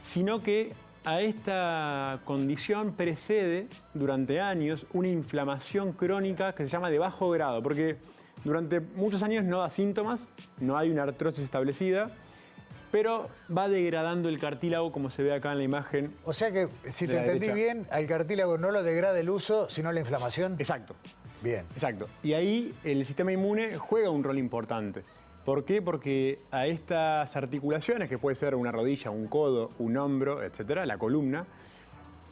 sino que a esta condición precede durante años una inflamación crónica que se llama de bajo grado, porque durante muchos años no da síntomas, no hay una artrosis establecida, pero va degradando el cartílago, como se ve acá en la imagen. O sea que, si te entendí bien, al cartílago no lo degrada el uso, sino la inflamación. Exacto. Bien. Exacto. Y ahí el sistema inmune juega un rol importante. ¿Por qué? Porque a estas articulaciones, que puede ser una rodilla, un codo, un hombro, etcétera, la columna,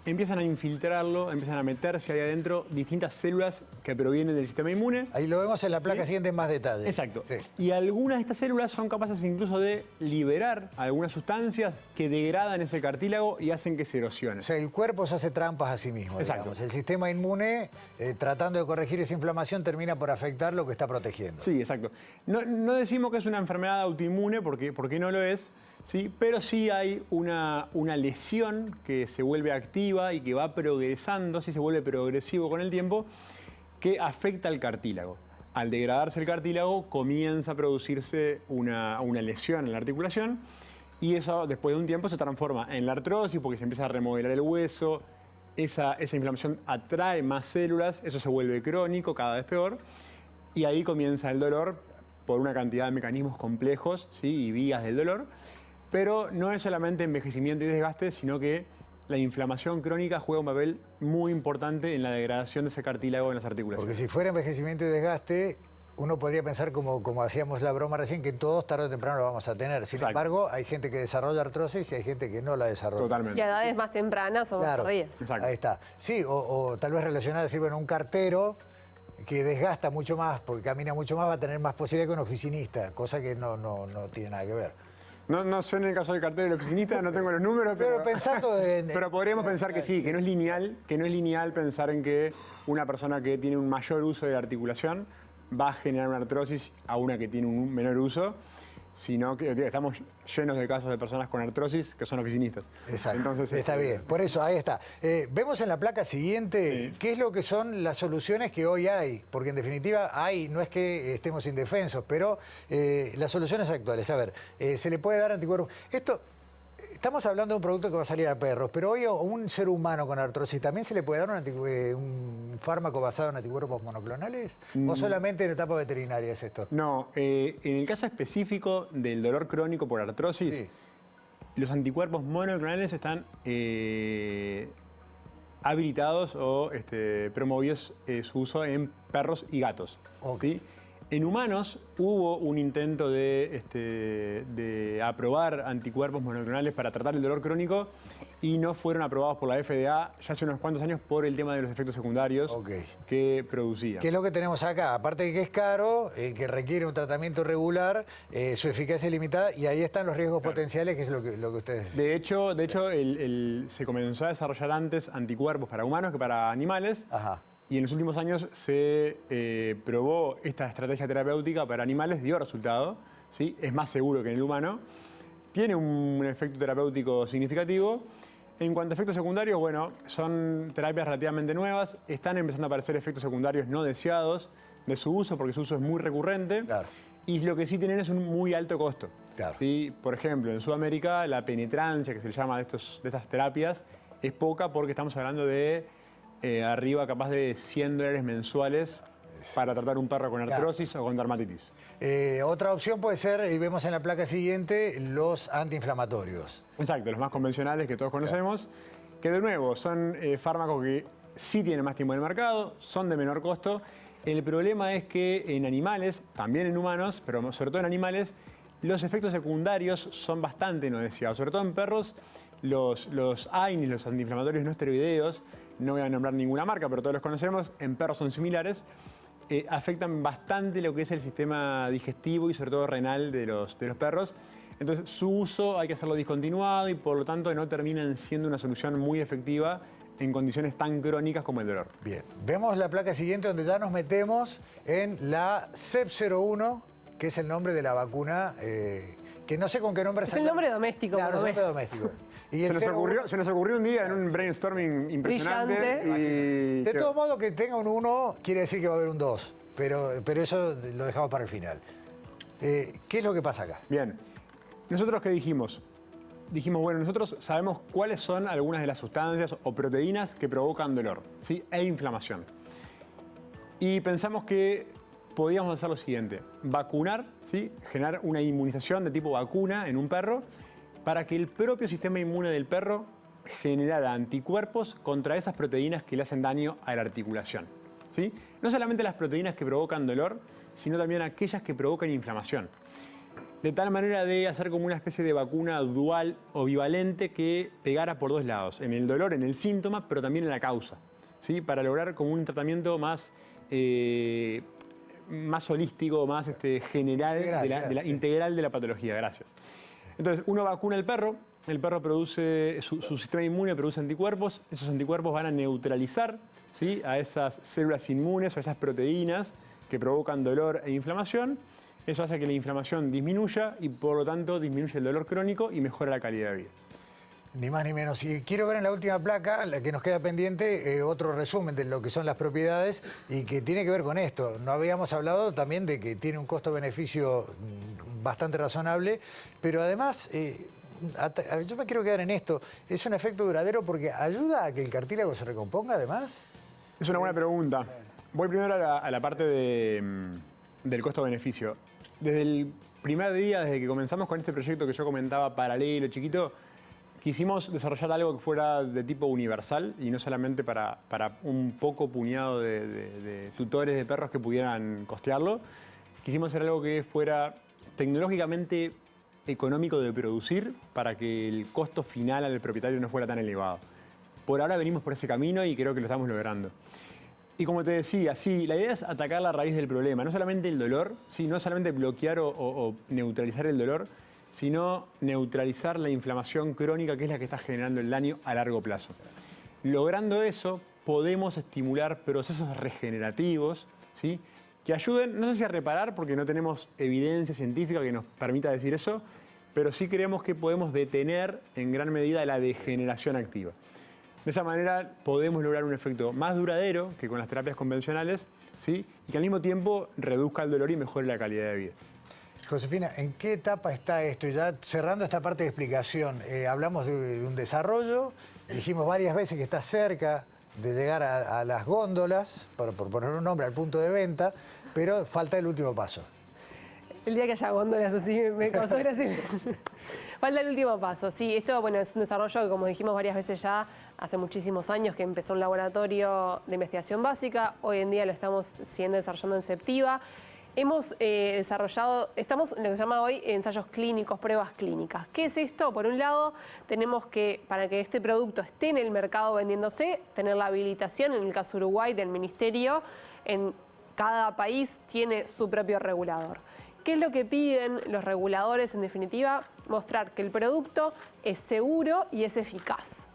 empiezan a infiltrarlo, empiezan a meterse ahí adentro distintas células que provienen del sistema inmune. Ahí lo vemos en la placa siguiente en más detalle. Exacto. Sí. Y algunas de estas células son capaces incluso de liberar algunas sustancias que degradan ese cartílago y hacen que se erosione. O sea, el cuerpo se hace trampas a sí mismo. Exacto. Digamos. El sistema inmune, tratando de corregir esa inflamación, termina por afectar lo que está protegiendo. Sí, exacto. No decimos que es una enfermedad autoinmune, porque no lo es, ¿sí? Pero sí hay una lesión que se vuelve activa y que va progresando, sí se vuelve progresivo con el tiempo, que afecta al cartílago. Al degradarse el cartílago comienza a producirse una lesión en la articulación y eso después de un tiempo se transforma en la artrosis porque se empieza a remodelar el hueso, esa inflamación atrae más células, eso se vuelve crónico, cada vez peor, y ahí comienza el dolor por una cantidad de mecanismos complejos, ¿sí?, y vías del dolor. Pero no es solamente envejecimiento y desgaste, sino que la inflamación crónica juega un papel muy importante en la degradación de ese cartílago en las articulaciones. Porque si fuera envejecimiento y desgaste, uno podría pensar, como hacíamos la broma recién, que todos tarde o temprano lo vamos a tener. Sin Exacto. embargo, hay gente que desarrolla artrosis y hay gente que no la desarrolla. Totalmente. Y a edades más tempranas o más Claro, tardías. Exacto. ahí está. Sí, o tal vez relacionado a decir, bueno, un cartero que desgasta mucho más, porque camina mucho más, va a tener más posibilidad que un oficinista, cosa que no tiene nada que ver. No sé en el caso del cartero del oficinista, no tengo los números, Pero pensando en... Pero podríamos pensar que sí, que no es lineal pensar en que una persona que tiene un mayor uso de la articulación va a generar una artrosis a una que tiene un menor uso, sino que estamos llenos de casos de personas con artrosis que son oficinistas. Exacto, Entonces, está bien. Por eso, ahí está. Vemos en la placa siguiente qué es lo que son las soluciones que hoy hay, porque en definitiva no es que estemos indefensos, pero las soluciones actuales. A ver, se le puede dar anticuerpos. Estamos hablando de un producto que va a salir a perros, pero hoy a un ser humano con artrosis también se le puede dar un fármaco basado en anticuerpos monoclonales, o solamente en etapa veterinaria es esto. No, en el caso específico del dolor crónico por artrosis, Sí. los anticuerpos monoclonales están habilitados o promovidos su uso en perros y gatos. Ok. ¿Sí? En humanos hubo un intento de aprobar anticuerpos monoclonales para tratar el dolor crónico y no fueron aprobados por la FDA ya hace unos cuantos años por el tema de los efectos secundarios Ok. que producían. ¿Qué es lo que tenemos acá? Aparte de que es caro, que requiere un tratamiento regular, su eficacia es limitada y ahí están los riesgos potenciales, que es lo que ustedes... De hecho se comenzó a desarrollar antes anticuerpos para humanos que para animales. Ajá. Y en los últimos años se probó esta estrategia terapéutica para animales, dio resultado, ¿sí? Es más seguro que en el humano, tiene un efecto terapéutico significativo. En cuanto a efectos secundarios, bueno, son terapias relativamente nuevas, están empezando a aparecer efectos secundarios no deseados de su uso, porque su uso es muy recurrente. Claro. Y lo que sí tienen es un muy alto costo. Claro. ¿Sí? Por ejemplo, en Sudamérica la penetrancia, que se le llama de estas terapias, es poca porque estamos hablando de arriba capaz de $100 mensuales para tratar un perro con artrosis o con dermatitis. Otra opción puede ser, y vemos en la placa siguiente, los antiinflamatorios. Exacto, los más convencionales que todos conocemos, que de nuevo son fármacos que sí tienen más tiempo en el mercado, son de menor costo. El problema es que en animales, también en humanos, pero sobre todo en animales, los efectos secundarios son bastante no deseados. Sobre todo en perros, los AINES, los antiinflamatorios no esteroideos, no voy a nombrar ninguna marca, pero todos los conocemos, en perros son similares, afectan bastante lo que es el sistema digestivo y sobre todo renal de los perros. Entonces su uso hay que hacerlo discontinuado y por lo tanto no terminan siendo una solución muy efectiva en condiciones tan crónicas como el dolor. Bien, vemos la placa siguiente donde ya nos metemos en la CEP01, que es el nombre de la vacuna, que no sé con qué nombre... Es el nombre doméstico. Claro, por lo es el nombre menos. doméstico. Y Se el nos ocurrió un día en un brainstorming impresionante. Brillante. Y De todo modo, que tenga un 1 quiere decir que va a haber un 2, pero eso lo dejamos para el final. ¿Qué es lo que pasa acá? Bien, ¿nosotros qué dijimos? Dijimos, bueno, nosotros sabemos cuáles son algunas de las sustancias o proteínas que provocan dolor, ¿sí? E inflamación. Y pensamos que podíamos hacer lo siguiente, vacunar, ¿sí? Generar una inmunización de tipo vacuna en un perro para que el propio sistema inmune del perro generara anticuerpos contra esas proteínas que le hacen daño a la articulación, ¿sí? No solamente las proteínas que provocan dolor, sino también aquellas que provocan inflamación. De tal manera de hacer como una especie de vacuna dual o bivalente que pegara por dos lados, en el dolor, en el síntoma, pero también en la causa, ¿sí? Para lograr como un tratamiento más holístico, más general, integral de la patología. Gracias. Entonces, uno vacuna al perro, el perro produce, su sistema inmune produce anticuerpos, esos anticuerpos van a neutralizar, ¿sí? A esas células inmunes o esas proteínas que provocan dolor e inflamación. Eso hace que la inflamación disminuya y por lo tanto disminuye el dolor crónico y mejora la calidad de vida. Ni más ni menos. Y quiero ver en la última placa, la que nos queda pendiente, otro resumen de lo que son las propiedades y que tiene que ver con esto. No habíamos hablado también de que tiene un costo-beneficio bastante razonable, pero además, yo me quiero quedar en esto, ¿es un efecto duradero porque ayuda a que el cartílago se recomponga además? Es una buena pregunta. Voy primero a la parte del costo-beneficio. Desde el primer día, desde que comenzamos con este proyecto que yo comentaba paralelo, chiquito, quisimos desarrollar algo que fuera de tipo universal y no solamente para un poco puñado de tutores de perros que pudieran costearlo. Quisimos hacer algo que fuera tecnológicamente económico de producir para que el costo final al propietario no fuera tan elevado. Por ahora venimos por ese camino y creo que lo estamos logrando. Y como te decía, sí, la idea es atacar la raíz del problema, no solamente el dolor, sí, no solamente bloquear o neutralizar el dolor, sino neutralizar la inflamación crónica que es la que está generando el daño a largo plazo. Logrando eso, podemos estimular procesos regenerativos, ¿sí?, que ayuden, no sé si a reparar, porque no tenemos evidencia científica que nos permita decir eso, pero sí creemos que podemos detener en gran medida la degeneración activa. De esa manera podemos lograr un efecto más duradero que con las terapias convencionales, ¿sí?, y que al mismo tiempo reduzca el dolor y mejore la calidad de vida. Josefina, ¿en qué etapa está esto? Ya cerrando esta parte de explicación, hablamos de un desarrollo, dijimos varias veces que está cerca de llegar a las góndolas, por poner un nombre, al punto de venta, pero falta el último paso. El día que haya góndolas así me causó gracia. Falta el último paso. Sí, esto bueno, es un desarrollo que, como dijimos varias veces ya, hace muchísimos años que empezó un laboratorio de investigación básica. Hoy en día lo estamos desarrollando en Ceptiva. Hemos desarrollado, estamos en lo que se llama hoy ensayos clínicos, pruebas clínicas. ¿Qué es esto? Por un lado, tenemos que, para que este producto esté en el mercado vendiéndose, tener la habilitación, en el caso de Uruguay, del Ministerio. En cada país tiene su propio regulador. ¿Qué es lo que piden los reguladores? En definitiva, mostrar que el producto es seguro y es eficaz.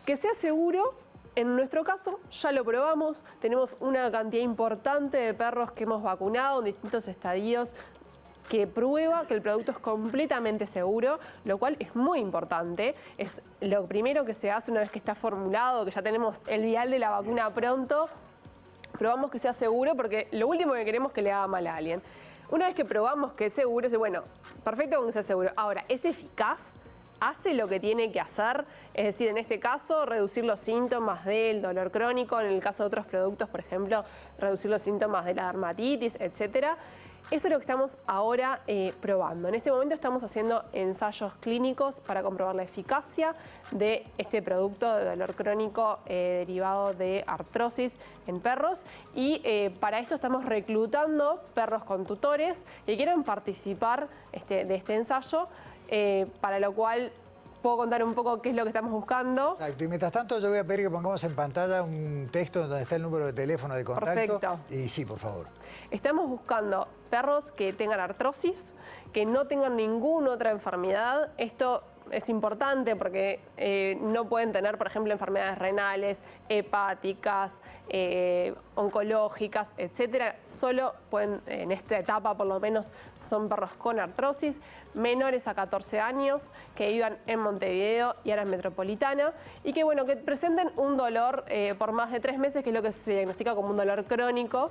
Que sea seguro. En nuestro caso, ya lo probamos, tenemos una cantidad importante de perros que hemos vacunado en distintos estadios que prueba que el producto es completamente seguro, lo cual es muy importante. Es lo primero que se hace una vez que está formulado, que ya tenemos el vial de la vacuna pronto, probamos que sea seguro porque lo último que queremos es que le haga mal a alguien. Una vez que probamos que es seguro, bueno, perfecto con que sea seguro. Ahora, ¿es eficaz? ¿Hace lo que tiene que hacer? Es decir, en este caso, reducir los síntomas del dolor crónico, en el caso de otros productos, por ejemplo, reducir los síntomas de la dermatitis, etcétera. Eso es lo que estamos ahora probando. En este momento estamos haciendo ensayos clínicos para comprobar la eficacia de este producto de dolor crónico derivado de artrosis en perros y para esto estamos reclutando perros con tutores que quieran participar de este ensayo, para lo cual puedo contar un poco qué es lo que estamos buscando. Exacto, y mientras tanto yo voy a pedir que pongamos en pantalla un texto donde está el número de teléfono de contacto. Perfecto. Y sí, por favor. Estamos buscando perros que tengan artrosis, que no tengan ninguna otra enfermedad. Esto es importante porque no pueden tener, por ejemplo, enfermedades renales, hepáticas, oncológicas, etcétera. Solo pueden, en esta etapa por lo menos, son perros con artrosis, menores a 14 años, que vivan en Montevideo y área metropolitana, y que, bueno, que presenten un dolor por más de 3 meses, que es lo que se diagnostica como un dolor crónico.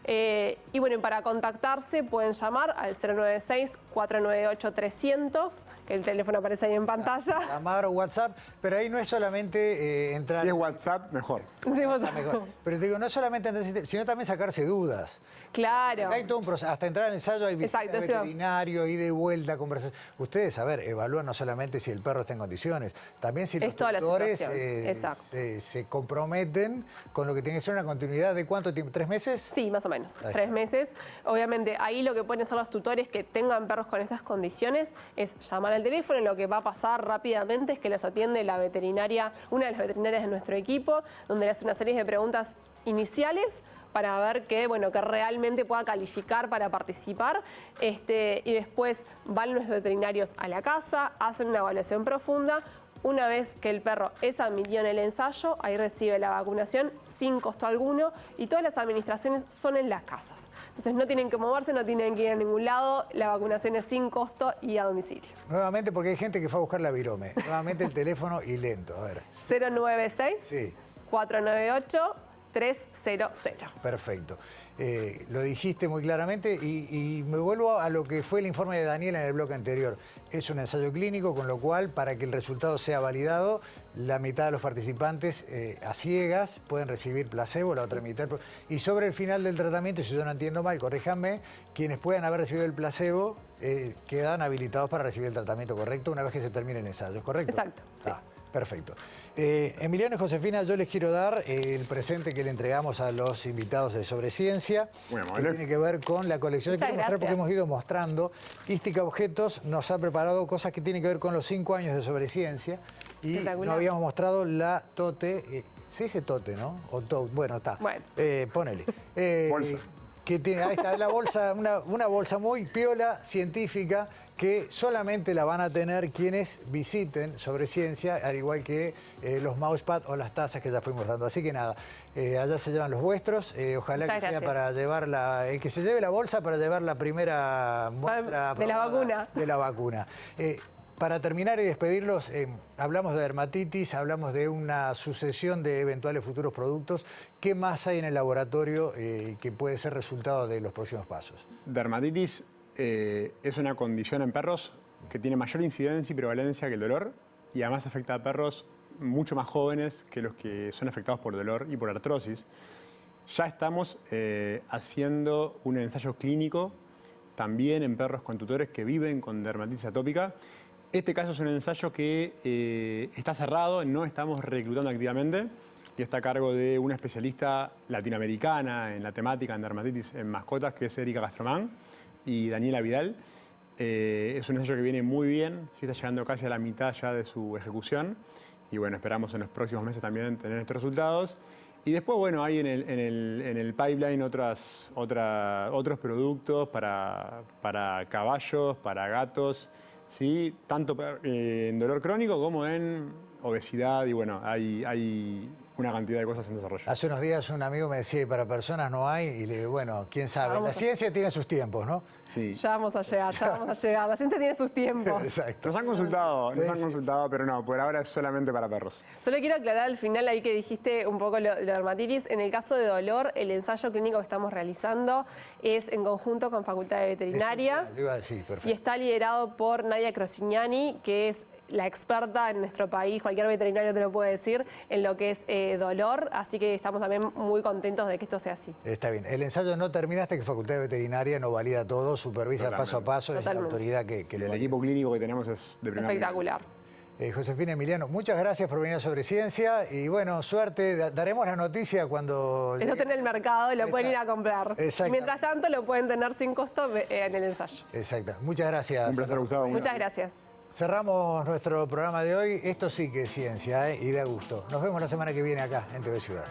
Y bueno, para contactarse pueden llamar al 096-498-300, que el teléfono aparece ahí en pantalla. Llamar o WhatsApp, pero ahí no es solamente entrar... Si es WhatsApp, mejor. Sí, Mejor. Pero te digo, no solamente entrar, sino también sacarse dudas. Claro. Hay todo un proceso, hasta entrar al ensayo hay visitas Exacto, sí. veterinario, ida y vuelta, conversación. Ustedes, a ver, evalúan no solamente si el perro está en condiciones, también si los Es toda la tutores situación. Exacto. se comprometen con lo que tiene que ser una continuidad de ¿cuánto tiempo? ¿3 meses? Sí, más o menos, Ahí 3 meses. Obviamente, ahí lo que pueden hacer los tutores que tengan perros con estas condiciones es llamar al teléfono. Lo que va a pasar rápidamente es que los atiende la veterinaria, una de las veterinarias de nuestro equipo, donde le hace una serie de preguntas iniciales para ver que, bueno, que realmente pueda calificar para participar. Y después van los veterinarios a la casa, hacen una evaluación profunda. Una vez que el perro es admitido en el ensayo, ahí recibe la vacunación sin costo alguno y todas las administraciones son en las casas. Entonces no tienen que moverse, no tienen que ir a ningún lado, la vacunación es sin costo y a domicilio. Nuevamente, porque hay gente que fue a buscar la virome. Nuevamente el teléfono y lento, a ver. 096 Sí. 498 300. Perfecto. Lo dijiste muy claramente y me vuelvo a lo que fue el informe de Daniela en el bloque anterior. Es un ensayo clínico, con lo cual, para que el resultado sea validado, la mitad de los participantes a ciegas pueden recibir placebo, la otra mitad. Y sobre el final del tratamiento, si yo no entiendo mal, corríjanme, quienes puedan haber recibido el placebo quedan habilitados para recibir el tratamiento correcto una vez que se termine el ensayo, ¿es correcto? Exacto, sí. Perfecto. Emiliano y Josefina, yo les quiero dar el presente que le entregamos a los invitados de Sobre Ciencia, que tiene que ver con la colección. Muchas Quiero mostrar porque gracias. hemos ido mostrando. Ística Objetos nos ha preparado cosas que tienen que ver con los 5 años de Sobre Ciencia y no Espectacular. habíamos mostrado la tote. Se dice tote, ¿no? O tote, bueno, está. Bueno. Ponele. Bolsa. Que tiene, ahí está la bolsa, una bolsa muy piola, científica, que solamente la van a tener quienes visiten Sobre Ciencia, al igual que los mousepad o las tazas que ya fuimos dando. Así que nada, allá se llevan los vuestros. Ojalá Muchas que sea gracias. para llevar que se lleve la bolsa para llevar la primera muestra de la aprobada vacuna. de la vacuna. Para terminar y despedirlos, hablamos de dermatitis, hablamos de una sucesión de eventuales futuros productos. ¿Qué más hay en el laboratorio que puede ser resultado de los próximos pasos? Dermatitis es una condición en perros que tiene mayor incidencia y prevalencia que el dolor y además afecta a perros mucho más jóvenes que los que son afectados por dolor y por artrosis. Ya estamos haciendo un ensayo clínico también en perros con tutores que viven con dermatitis atópica. Este caso es un ensayo que está cerrado, no estamos reclutando activamente y está a cargo de una especialista latinoamericana en la temática en dermatitis en mascotas, que es Erika Gastromán y Daniela Vidal. Es un ensayo que viene muy bien, sí, está llegando casi a la mitad ya de su ejecución y bueno, esperamos en los próximos meses también tener estos resultados. Y después, bueno, hay en el pipeline otros productos para caballos, para gatos, ¿sí? Tanto en dolor crónico como en obesidad y bueno, hay una cantidad de cosas en desarrollo. Hace unos días un amigo me decía, para personas no hay, y le digo, bueno, quién sabe. La ciencia tiene sus tiempos, ¿no? Sí. Ya vamos a llegar, ya vamos a llegar. La ciencia tiene sus tiempos. Exacto. Nos han consultado, pero no, por ahora es solamente para perros. Solo quiero aclarar al final ahí que dijiste un poco lo de dermatitis. En el caso de dolor, el ensayo clínico que estamos realizando es en conjunto con Facultad de Veterinaria Sí, perfecto. y está liderado por Nadia Crosignani, que es la experta en nuestro país, cualquier veterinario te lo puede decir, en lo que es dolor, así que estamos también muy contentos de que esto sea así. Está bien. El ensayo no termina hasta que Facultad de Veterinaria no valida todo, supervisa paso a paso, es la Totalmente. autoridad que lo El valida. equipo clínico que tenemos es de primer nivel. Espectacular. Josefina, Emiliano, muchas gracias por venir a Sobre Ciencia y bueno, suerte. Daremos la noticia cuando... Esto está en el mercado y lo pueden ir a comprar. Exacto. Mientras tanto, lo pueden tener sin costo en el ensayo. Exacto. Muchas gracias. Un placer, Gustavo. Muchas gracias. Cerramos nuestro programa de hoy. Esto sí que es ciencia, y da gusto. Nos vemos la semana que viene acá en TV Ciudad.